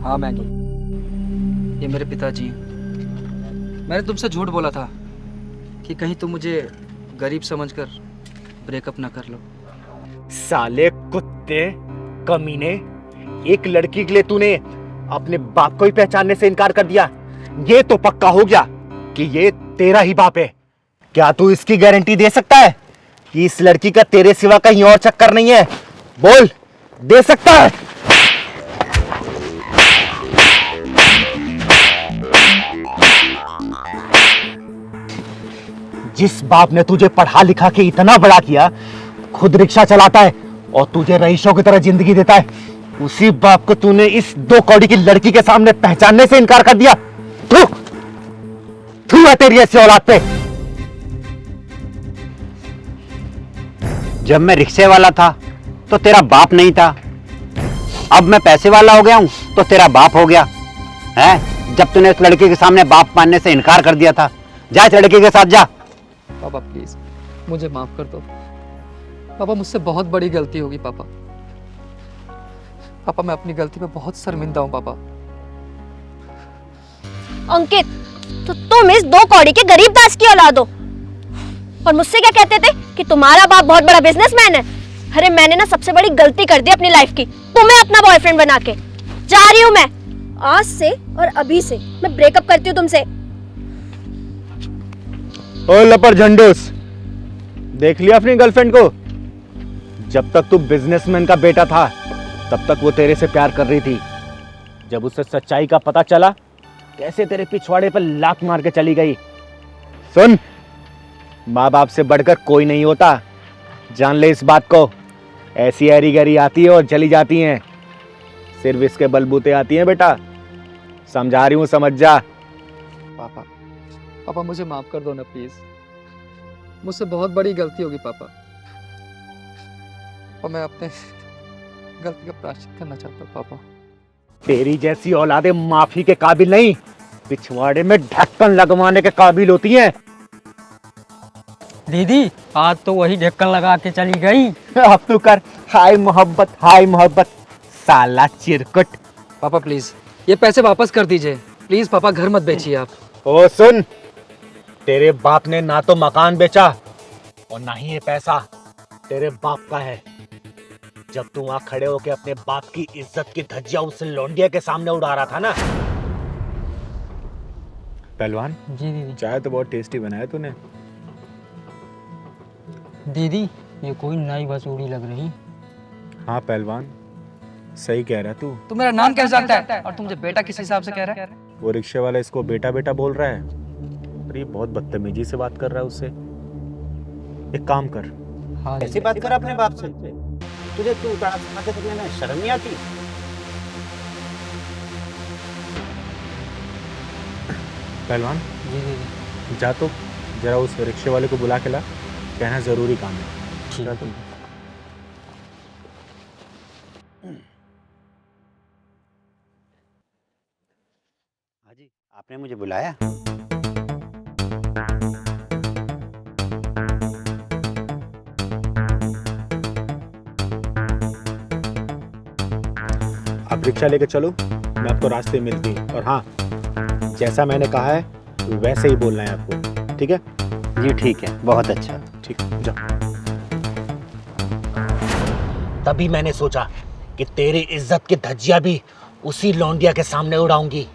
हाँ मैगी, ये मेरे पिताजी। मैंने तुमसे झूठ बोला था कि कहीं तुम मुझे गरीब समझकर ब्रेकअप ना कर लो।
साले कुत्ते, कमीने, एक लड़की के लिए तूने अपने बाप को ही पहचानने से इनकार कर दिया। ये तो पक्का हो गया कि ये तेरा ही बाप है। क्या तू इसकी गारंटी दे सकता है कि इस लड़की का तेरे सिवा कहीं और चक्कर नहीं है? बोल, दे सकता है? जिस बाप ने तुझे पढ़ा लिखा के इतना बड़ा किया, खुद रिक्शा चलाता है और तुझे रईसों की तरह जिंदगी देता है, उसी बाप को तूने इस 2 कौड़ी की लड़की के सामने पहचानने से इनकार कर दिया। थू, थू है तेरी ऐसी औलाद पे।
जब मैं रिक्शे वाला था तो तेरा बाप नहीं था, अब मैं पैसे वाला हो गया हूं तो तेरा बाप हो गया है? जब तूने उस लड़के के सामने बाप मानने से इनकार कर दिया था, जा इस लड़के के साथ जा।
पापा प्लीज मुझे माफ कर दो। पापा मुझसे बहुत बड़ी गलती होगी पापा। पापा मैं अपनी गलती पे बहुत शर्मिंदा हूँ पापा।
अंकित, तो तुम इस 2 कौड़ी के गरीबदास की औलाद हो और मुझसे क्या कहते थे कि तुम्हारा बाप बहुत बड़ा बिजनेसमैन है। अरे मैंने ना सबसे बड़ी गलती कर दी अपनी लाइफ की, तुम्हें अपना बॉयफ्रेंड बना के। जा रही हूँ मैं, आज से और अभी से मैं ब्रेकअप करती हूँ तुमसे।
ओ लपर झंडूस, देख लिया अपनी गर्लफ्रेंड को? जब तक तू बिजनेसमैन का बेटा था तब तक वो तेरे से प्यार कर रही थी। जब उसे सच्चाई का पता चला, कैसे तेरे पिछवाड़े पर लात मार के चली गई। सुन, माँ बाप से बढ़कर कोई नहीं होता, जान ले इस बात को। ऐसी हैरी गरी आती है और चली जाती हैं, सिर्फ इसके बलबूते आती हैं बेटा। समझा रही हूँ, समझ जा।
पापा पापा मुझे माफ कर दो ना प्लीज। मुझसे बहुत बड़ी गलती होगी पापा, और मैं अपने गलती का प्रायश्चित करना चाहता हूँ पापा।
तेरी जैसी औलादे माफी के काबिल नहीं, पिछवाड़े में ढक्कन लगवाने के काबिल होती हैं।
दीदी आज तो वही ढक्कन लगा के चली गई।
अब तू कर हाय मोहब्बत, हाय मोहब्बत, साला चिरकुट।
पापा प्लीज ये पैसे वापस कर दीजिए प्लीज। पापा घर मत बेचिए आप।
ओ सुन, तेरे बाप ने ना तो मकान बेचा और ना ही ये पैसा तेरे बाप का है। जब तू वहां खड़े होके अपने बाप की इज्जत की धज्जियां उस लौंडिया के सामने उड़ा रहा था ना।
पहलवान,
जी दीदी।
चाय तो बहुत टेस्टी बनाया तूने।
दीदी ये कोई नई बसूड़ी लग रही।
हाँ पहलवान, सही कह रहा तू।
तू मेरा नाम कैसे जानता है और तू मुझे बेटा किस हिसाब से कह रहा है?
वो रिक्शे वाला इसको बेटा बेटा बोल रहा है और ये बहुत बदतमीजी से बात कर रहा है उससे। एक काम कर,
हाँ
ऐसी बात कर अपने बाप से। तुझे तू बातें करने में शर्म नहीं आती?
पहलवान
जी दीदी।
जा तो जरा उस रिक्शे वाले को बुला के ला, कहना जरूरी काम है। जा तो।
हाँ जी, आपने मुझे बुलाया?
आप रिक्शा लेके चलो, मैं आपको रास्ते में मिलती। और हाँ, जैसा मैंने कहा है वैसे ही बोलना है आपको, ठीक है?
जी ठीक है, बहुत अच्छा।
ठीक है, जाओ।
तभी मैंने सोचा कि तेरी इज्जत की धज्जियां भी उसी लौंडिया के सामने उड़ाऊंगी।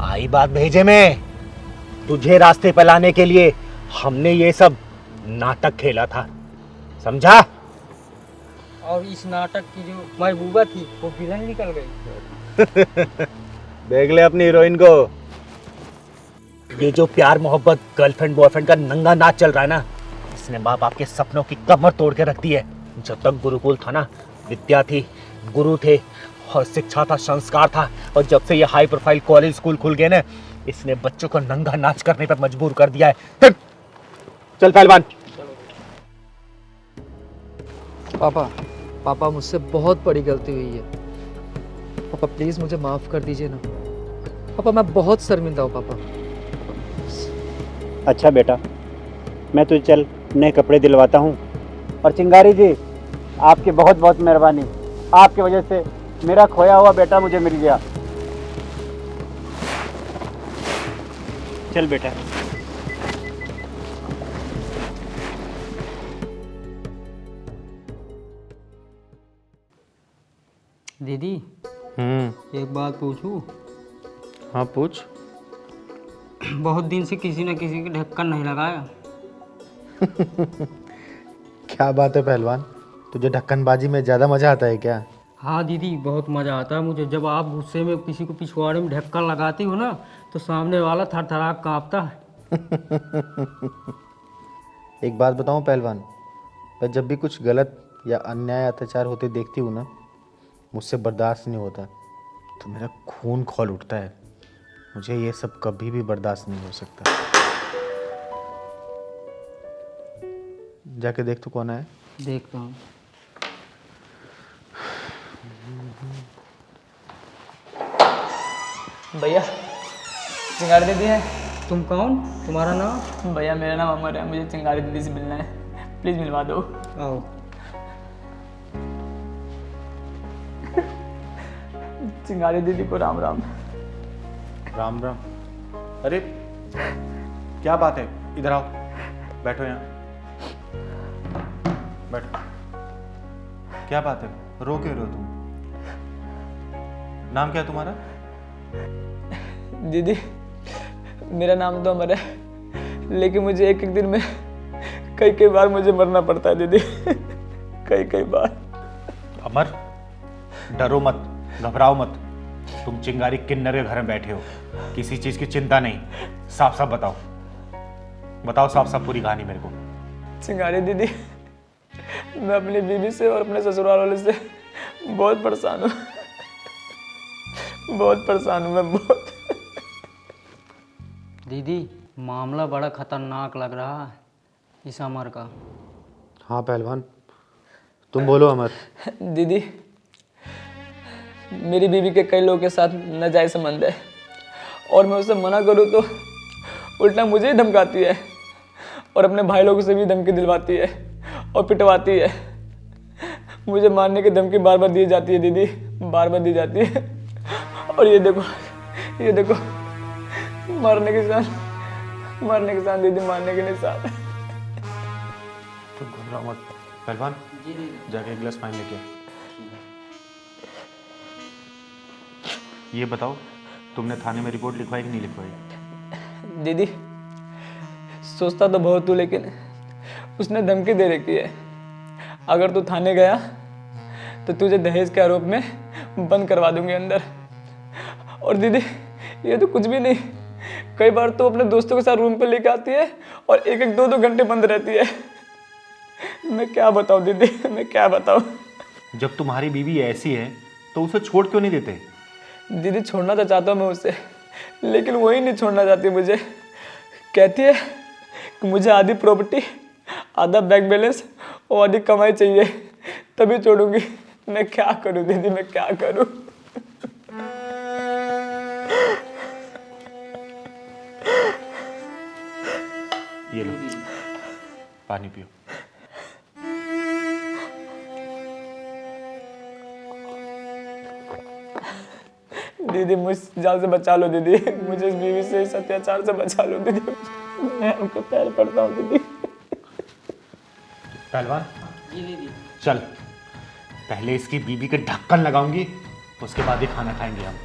आई बात भेजे में, तुझे रास्ते पे लाने के लिए हमने ये सब नाटक खेला था, समझा?
और इस नाटक की जो महबूबा थी वो विलन निकल गई।
देख ले अपनी हीरोइन को।
ये जो प्यार मोहब्बत गर्लफ्रेंड बॉयफ्रेंड का नंगा नाच चल रहा है ना, इसने माँ बाप के सपनों की कमर तोड़ के रख दी है। जब तक गुरुकुल था ना, विद्या थी, गुरु थे और शिक्षा था, संस्कार था। और जब से ये हाई प्रोफाइल कॉलेज स्कूल खुल गए ना, इसने बच्चों को नंगा नाच करने पर मजबूर कर दिया है। चल पहलवान।
पापा मुझसे बहुत बड़ी गलती हुई है। पापा प्लीज मुझे माफ कर दीजिए ना। पापा मैं बहुत शर्मिंदा हूँ पापा।
अच्छा बेटा, मैं तुझे चल नए कपड़े दिलवाता हूँ। और चिंगारी जी, आपकी बहुत बहुत मेहरबानी। आपकी वजह से मेरा खोया हुआ बेटा मुझे मिल गया। चल बेटा।
दीदी एक बात पूछूं?
हाँ पूछ।
बहुत दिन से किसी न किसी के ढक्कन नहीं लगाया।
क्या बात है पहलवान, तुझे ढक्कनबाजी में ज्यादा मजा आता है क्या?
हाँ दीदी, बहुत मज़ा आता है मुझे। जब आप गुस्से में किसी को पिछवाड़े में ढक्कन लगाती हो ना, तो सामने वाला थरथरा कांपता है।
एक बात बताऊं पहलवान, मैं जब भी कुछ गलत या अन्याय अत्याचार होते देखती हूँ ना, मुझसे बर्दाश्त नहीं होता, तो मेरा खून खौल उठता है। मुझे ये सब कभी भी बर्दाश्त नहीं हो सकता। जाके देख तो कौन है।
देखता हूँ।
भैया चिंगारी दीदी है।
तुम कौन? तुम्हारा नाम?
भैया मेरा नाम अमर है, मुझे चिंगारी दीदी से मिलना है, प्लीज़ मिलवा दो।
आओ।
चिंगारी दीदी को राम राम।
राम राम। अरे क्या बात है, इधर आओ, बैठो यहाँ, बैठो। क्या बात है, रो क्यों रहे हो तुम? नाम क्या है तुम्हारा?
दीदी मेरा नाम तो अमर है, लेकिन मुझे एक एक दिन में कई कई बार मुझे मरना पड़ता है दीदी। कई कई बार।
अमर, डरो मत, घबराओ मत। तुम चिंगारी किन्नर के घर में बैठे हो, किसी चीज की चिंता नहीं। साफ साफ बताओ, बताओ साफ साफ पूरी कहानी मेरे को।
चिंगारी दीदी, मैं अपनी बीवी से और अपने ससुराल वाले से बहुत परेशान हूँ। बहुत परेशान हूँ मैं, बहुत।
दीदी मामला बड़ा खतरनाक लग रहा है इस अमर का।
हाँ पहलवान, तुम बोलो अमर।
दीदी मेरी बीवी के कई लोगों के साथ नाजायज संबंध है, और मैं उसे मना करूँ तो उल्टा मुझे ही धमकाती है, और अपने भाई लोगों से भी धमकी दिलवाती है और पिटवाती है। मुझे मारने की धमकी बार बार दी जाती है दीदी, बार बार दी जाती है। और ये देखो, ये देखो, मारने के निशान, मारने के निशान दीदी, मारने के निशान।
तुम घबराओ मत पहलवान, जाके एक गिलास पानी लेके आ। ये बताओ, तुमने थाने में रिपोर्ट लिखवाई कि नहीं लिखवाई?
दीदी सोचता तो बहुत हूँ, लेकिन उसने धमकी दे रखी है, अगर तू थाने गया तो तुझे दहेज के आरोप में बंद करवा दूंगी अंदर। और दीदी ये तो कुछ भी नहीं, कई बार तो अपने दोस्तों के साथ रूम पे लेके आती है और 1-1, 2-2 घंटे बंद रहती है। मैं क्या बताऊँ दीदी, मैं क्या बताऊँ।
जब तुम्हारी बीवी ऐसी है तो उसे छोड़ क्यों नहीं देते?
दीदी छोड़ना तो चाहता हूँ मैं उससे, लेकिन वही नहीं छोड़ना चाहती मुझे। कहती है कि मुझे आधी प्रॉपर्टी, आधा बैंक बैलेंस और आधी कमाई चाहिए, तभी छोड़ूंगी। मैं क्या करूँ दीदी, मैं क्या करूँ।
ये लो पानी पियो।
दीदी मुझ जाल से बचा लो दीदी, मुझे इस बीवी से, इस अत्याचार से बचा लो दीदी। मैं उनको पैर पड़ता हूँ दीदी।
पहलवान चल, पहले इसकी बीबी के ढक्कन लगाऊंगी, उसके बाद ही खाना खाएंगे हम।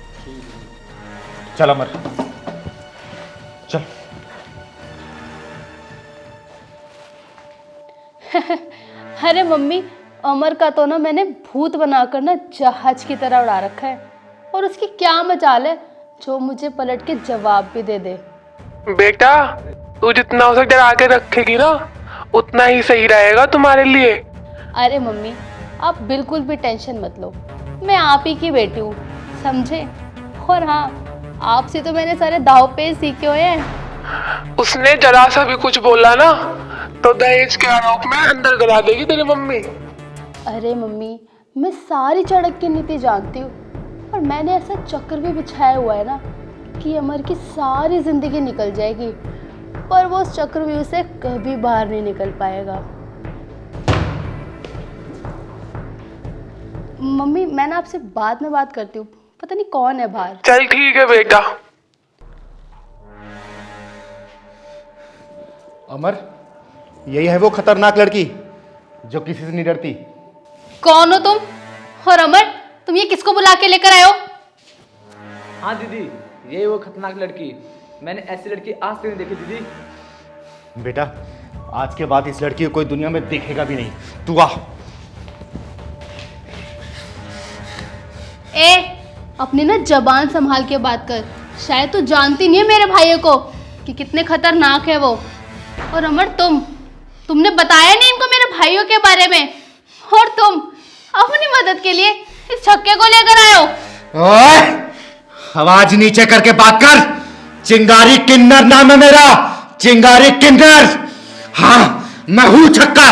चल अमर चल।
अरे मम्मी, अमर का तो ना मैंने भूत बनाकर ना जहाज की तरह उड़ा रखा है, और उसकी क्या मजाल है जो मुझे पलट के जवाब भी दे दे।
बेटा तू जितना उसे डरा के रखेगी ना उतना ही सही रहेगा तुम्हारे लिए।
अरे मम्मी, आप बिल्कुल भी टेंशन मत लो, मैं आप ही की बेटी हूँ, समझे। और हाँ, आपसे तो मैंने सारे दाव पेच सीखे हुए हैं।
उसने जरा सा भी कुछ बोला ना तो दहेज के आरोप में अंदर करा देगी तेरी मम्मी।
अरे मम्मी, मैं सारी चड़क की नीति जानती हूँ, और मैंने ऐसा चक्र भी बिछाया हुआ है ना कि अमर की सारी जिंदगी निकल जाएगी, पर वो उस चक्रव्यूह से कभी बाहर नहीं निकल पाएगा। मम्मी, मैं ना आपसे बाद में बात करती हूँ, पता नहीं कौन है बाहर।
चल ठीक है बेटा।
अमर, यही है वो खतरनाक लड़की जो किसी से नहीं डरती।
कौन हो तुम? और अमर, तुम ये किसको बुला के लेकर आए हो?
हाँ दीदी, ये वो खतरनाक लड़की, मैंने ऐसी लड़की आज तक नहीं देखी दीदी।
बेटा, आज के बाद इस लड़की को कोई दुनिया में देखेगा भी नहीं। तू आ।
अपनी ना जबान संभाल के बात कर, शायद तू जानती नहीं है मेरे भाइयों को कि कितने खतरनाक है वो। और अमर, तुमने बताया नहीं इनको मेरे भाइयों के बारे में, और तुम अपनी मदद के लिए इस छक्के को लेकर आए हो।
ओए, आवाज नीचे करके बात कर। चिंगारी किन्नर नाम है मेरा, चिंगारी किन्नर। हाँ, मैं हूं छक्का,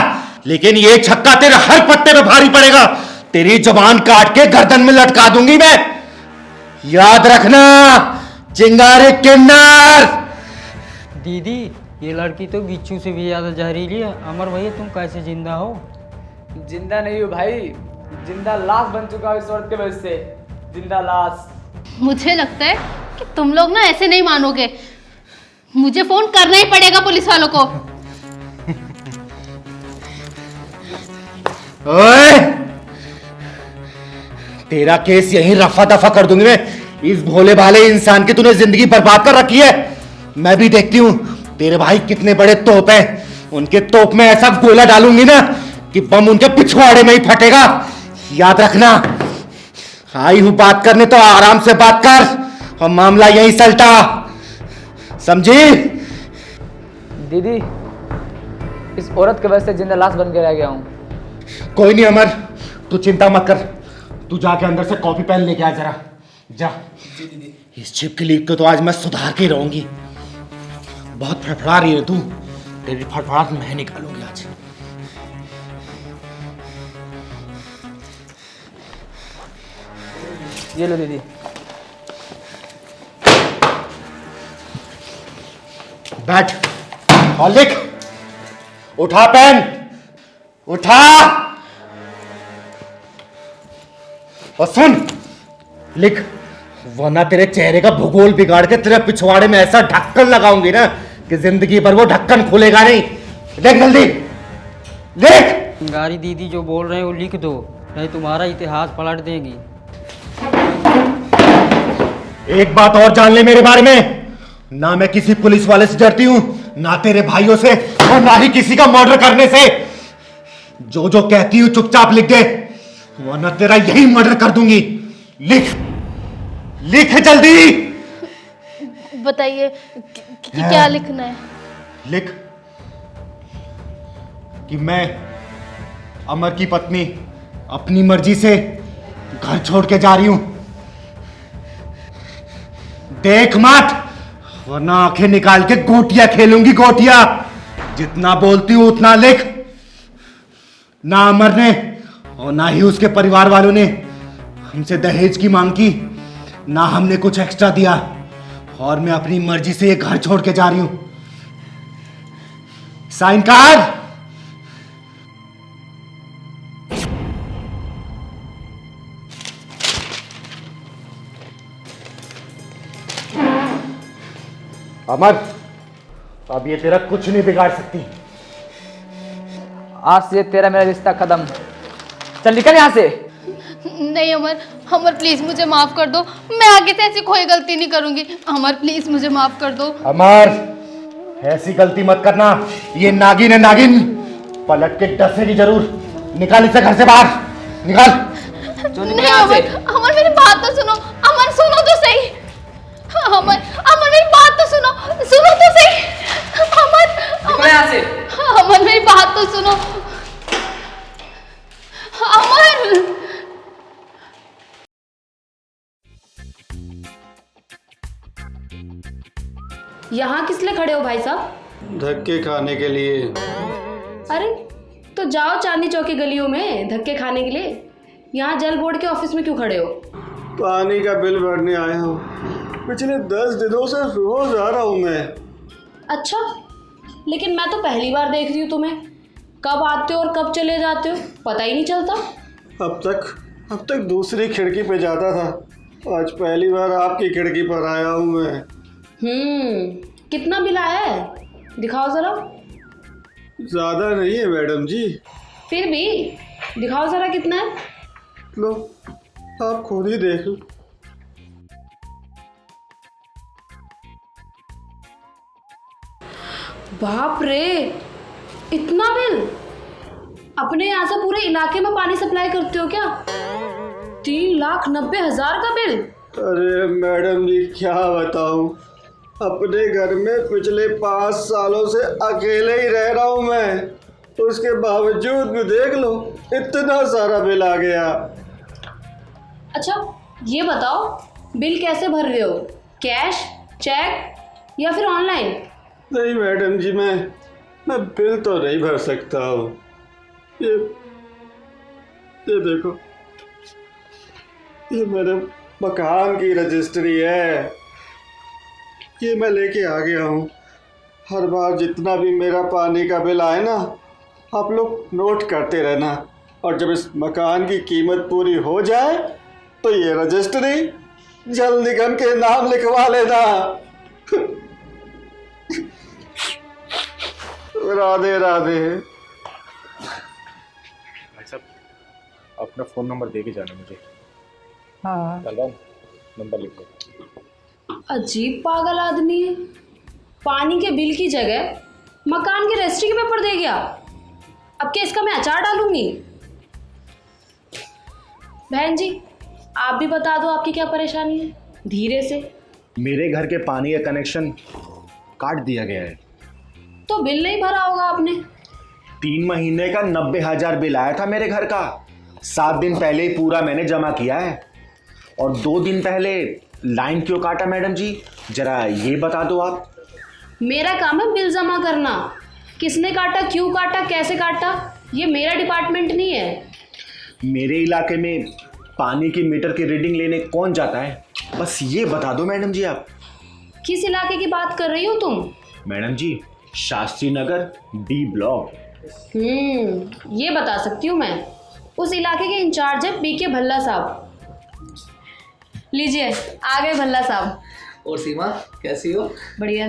लेकिन ये छक्का तेरे हर पत्ते पे भारी पड़ेगा। तेरी जुबान काट के गर्दन में लटका दूंगी मैं, याद रखना, चिंगारी किन्नर।
दीदी, ये लड़की तो बिच्छू से भी ज़्यादा जहरीली है। अमर भैया, तुम कैसे जिंदा हो?
जिंदा नहीं हूँ भाई, जिंदा लाश बन चुका हूँ इस औरत के वजह से, जिंदा लाश।
मुझे लगता है कि तुम लोग ना ऐसे नहीं मानोगे, मुझे फोन करना ही पड़ेगा पुलिस वालों को।
ओए, तेरा केस यहीं रफा दफा कर दूंगी मैं। इस भोले भाले इंसान की तूने जिंदगी बर्बाद कर रखी है। मैं भी देखती हूँ तेरे भाई कितने बड़े तोप हैं। उनके तोप में ऐसा गोला डालूंगी ना कि बम उनके पिछवाड़े में ही फटेगा। याद रखना, आई हूं बात करने तो आराम से बात कर, और मामला यहीं सलटा, समझी?
दीदी, इस औरत की वजह से जिंदा लाश बन के रह गया हूँ।
कोई नहीं अमर, तू चिंता मत कर। तू जाके अंदर से कॉपी पेन लेके आ जरा, जा। इस छिपकली को तो आज मैं सुधार के रहूंगी। बहुत फड़फड़ा रही है तू, तेरी फड़फड़ाहट मैं निकालूंगी आज।
ये लो दीदी।
बैठ और लिख। उठा पेन, उठा। और सुन, लिख, वरना तेरे चेहरे का भूगोल बिगाड़ के तेरे पिछवाड़े में ऐसा ढक्कन लगाऊंगी ना कि जिंदगी भर वो ढक्कन खुलेगा नहीं। देख जल्दी, देख।
चिंगारी दीदी जो बोल रहे हैं वो लिख दो, नहीं तुम्हारा इतिहास पलट देंगी।
एक बात और जान ले मेरे बारे में, ना मैं किसी पुलिस वाले से डरती हूं, ना तेरे भाइयों से, और ना ही किसी का मर्डर करने से। जो जो कहती हूं चुपचाप लिख दे, वरना तेरा यही मर्डर कर दूंगी। लिख लिख जल्दी।
बताइए क्या लिखना है?
लिख कि मैं अमर की पत्नी अपनी मर्जी से घर छोड़ के जा रही हूं। देख मत, वरना आंखें निकाल के गोटियां खेलूंगी, गोटियां। जितना बोलती हूं उतना लिख। ना अमर ने और ना ही उसके परिवार वालों ने हमसे दहेज की मांग की, ना हमने कुछ एक्स्ट्रा दिया, और मैं अपनी मर्जी से ये घर छोड़ के जा रही हूं। साइन कर। अमर, अब ये तेरा कुछ नहीं बिगाड़ सकती।
आज से तेरा मेरा रिश्ता खत्म। चल निकल यहाँ से।
नहीं अमर, अमर प्लीज मुझे माफ कर दो। मैं आगे से ऐसी कोई गलती नहीं करूंगी। अमर प्लीज मुझे माफ कर दो।
अमर, ऐसी गलती मत करना। ये नागिन है, नागिन। पलट के डसेगी जरूर। निकाल इसे घर से बाहर, निकाल।
नहीं अमर, अमर मेरी बात तो सुनो। अमर सुनो तो सही। अमर, अमर मेरी बात तो सुनो, सुनो तो सही। अमर,
यहाँ से।
अमर मेरी बात तो सुनो। अमर, यहाँ किस लिए खड़े हो भाई साहब?
धक्के खाने के लिए।
अरे तो जाओ चांदनी चौक की गलियों में धक्के खाने के लिए। यहाँ जल बोर्ड के ऑफिस में क्यों खड़े हो?
पानी का बिल भरने आया हूँ। पिछले 10 दिनों से रोज आ रहा हूँ मैं।
अच्छा, लेकिन मैं तो पहली बार देख रही हूँ तुम्हें। कब आते हो और कब चले जाते हो पता ही नहीं चलता।
अब तक दूसरी खिड़की पे जाता था, आज पहली बार आपकी खिड़की पर आया हूँ मैं।
कितना बिल आया है दिखाओ जरा।
ज्यादा नहीं है मैडम जी।
फिर भी दिखाओ जरा कितना है।
लो आप खुद ही देख लो।
बाप रे, इतना बिल! अपने यहाँ से पूरे इलाके में पानी सप्लाई करते हो क्या? 3,90,000 का बिल।
अरे मैडम जी क्या बताऊं, अपने घर में पिछले 5 सालों से अकेले ही रह रहा हूं मैं, उसके बावजूद भी देख लो इतना सारा बिल आ गया।
अच्छा ये बताओ, बिल कैसे भर रहे हो? कैश, चेक या फिर ऑनलाइन?
नहीं मैडम जी, मैं बिल तो नहीं भर सकता हूँ। ये देखो, ये मेरे मकान की रजिस्ट्री है, ये मैं लेके आ गया हूँ। हर बार जितना भी मेरा पानी का बिल आए ना, आप लोग नोट करते रहना, और जब इस मकान की कीमत पूरी हो जाए तो ये रजिस्ट्री जल निगम के नाम लिखवा लेना। राधे राधे।
भाई साहब, अपना फोन नंबर दे के जाना मुझे।
हाँ
नंबर लिख दो।
अजीब पागल आदमी है। पानी के बिल की जगह मकान के रजिस्ट्री के पेपर दे गया। अब क्या इसका मैं अचार डालूंगी? बहन जी आप भी बता दो आपकी क्या परेशानी है, धीरे से।
मेरे घर के पानी का कनेक्शन काट दिया गया है।
तो बिल नहीं भरा होगा आपने?
3 महीने का 90,000 बिल आया था मेरे घर का। 7 दिन पहले ही पूरा मैंने जमा किया है। और 2 दिन पहले लाइन क्यों काटा मैडम जी, जरा ये बता दो आप।
मेरा काम है बिल जमा करना। किसने काटा, क्यों काटा, कैसे काटा, ये मेरा डिपार्टमेंट नहीं है।
मेरे इलाके में पानी की मीटर की रीडिंग लेने कौन जाता है, बस ये बता दो मैडम जी आप।
किस इलाके की बात कर रही हो तुम?
Madam ji Shastri Nagar D block.
ये बता सकती हूँ मैं। उस इलाके के इंचार्ज है पीके भल्ला साहब। लीजिए आ गए भल्ला साहब।
और सीमा कैसी हो?
बढ़िया।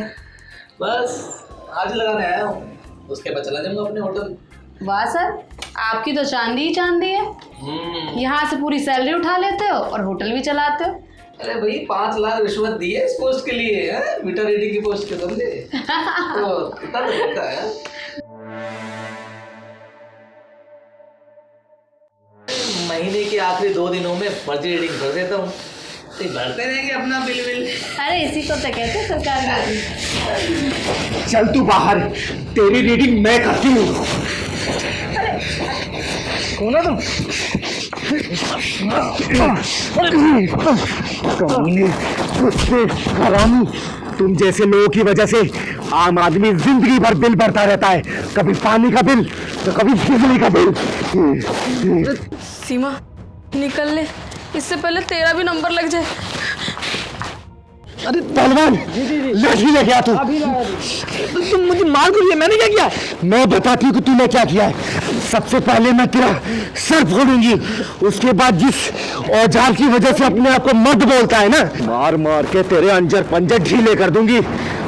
बस आज लगाने आया हूँ, उसके बाद चला जाऊंगा अपने होटल।
वाह सर, आपकी तो चांदी ही चांदी है। यहाँ से पूरी सैलरी उठा लेते हो और होटल भी चलाते हो।
अरे भाई 5 लाख रिश्वत दी है इस पोस्ट के लिए, है मीटर रीडिंग की पोस्ट के बदले। तो इतना तो होता है। महीने के आखिरी 2 दिनों में फर्जी रीडिंग भर देता हूँ, तो भरते रहेंगे अपना बिल।
अरे इसी को तो कहते हैं सरकार का।
चल तू बाहर, तेरी रीडिंग मैं करती हूँ।
कौन है तुम?
हरामी, तुम जैसे लोगों की वजह से आम आदमी जिंदगी भर बिल भरता रहता है, कभी पानी का बिल तो कभी बिजली का बिल।
सीमा निकल ले, इससे पहले तेरा भी नंबर लग जाए।
अरे पहलवान, लाठी लेके आ तू।
तुम मुझे मार दो, ये मैंने क्या किया?
मैं बताती हूँ कि तूने क्या किया है। सबसे पहले मैं तेरा सर फोड़ूंगी, उसके बाद जिस औजार की वजह से अपने आप को मर्द बोलता है ना, मार मार के तेरे अंजर पंजर ढीले कर दूंगी।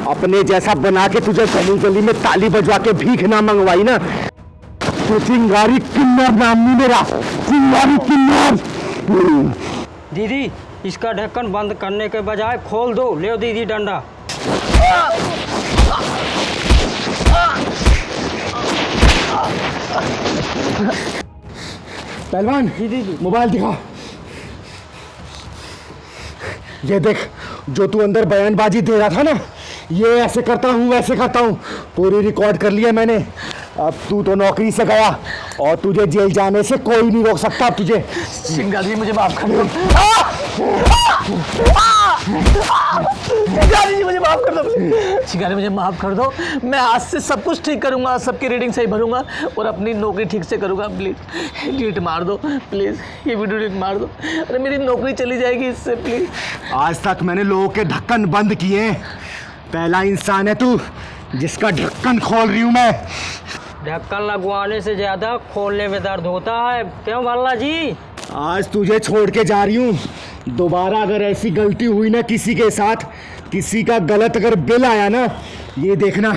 अपने जैसा बना के तुझे गली गली में ताली बजवा के भीख ना मंगवाई ना, तो चिंगारी किन्नर नाम नहीं मेरा, चिंगारी किन्नर।
दीदी इसका ढक्कन बंद करने के बजाय खोल दो। ले दीदी डंडा।
पहलवान
दीदी
मोबाइल दिखा। ये देख, जो तू अंदर बयानबाजी दे रहा था ना, ये ऐसे करता हूँ वैसे करता हूँ, पूरी रिकॉर्ड कर लिया मैंने। अब तू तो नौकरी से गया और तुझे जेल जाने से कोई नहीं रोक सकता अब तुझे।
चिंगारी जी मुझे माफ कर दो। चिंगारी जी मुझे माफ कर दो। चिंगारी मुझे माफ कर दो। मैं आज से सब कुछ ठीक करूंगा, सबकी रीडिंग सही भरूंगा और अपनी नौकरी ठीक से करूंगा। प्लीज डिलीट मार दो, प्लीज ये वीडियो डिलीट मार दो। अरे मेरी नौकरी चली जाएगी इससे, प्लीज।
आज तक मैंने लोगों के ढक्कन बंद किए, पहला इंसान है तू जिसका ढक्कन खोल रही हूँ मैं।
ढक्कन लगवाने से ज्यादा खोलने में दर्द होता है, क्यों भल्ला जी?
आज तुझे छोड़ के जा रही हूँ, दोबारा अगर ऐसी गलती हुई ना किसी के साथ, किसी का गलत अगर बिल आया ना, ये देखना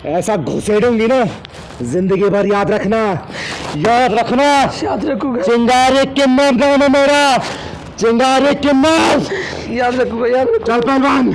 ऐसा घुसेड़ूंगी ना, जिंदगी भर याद रखना, याद रखना।
याद रखूंगा।
चिंगारी किन्नर नाम है मेरा, चिंगारी किन्नर।
याद रखूंगा, याद रखूंगा।
चल पहलवान।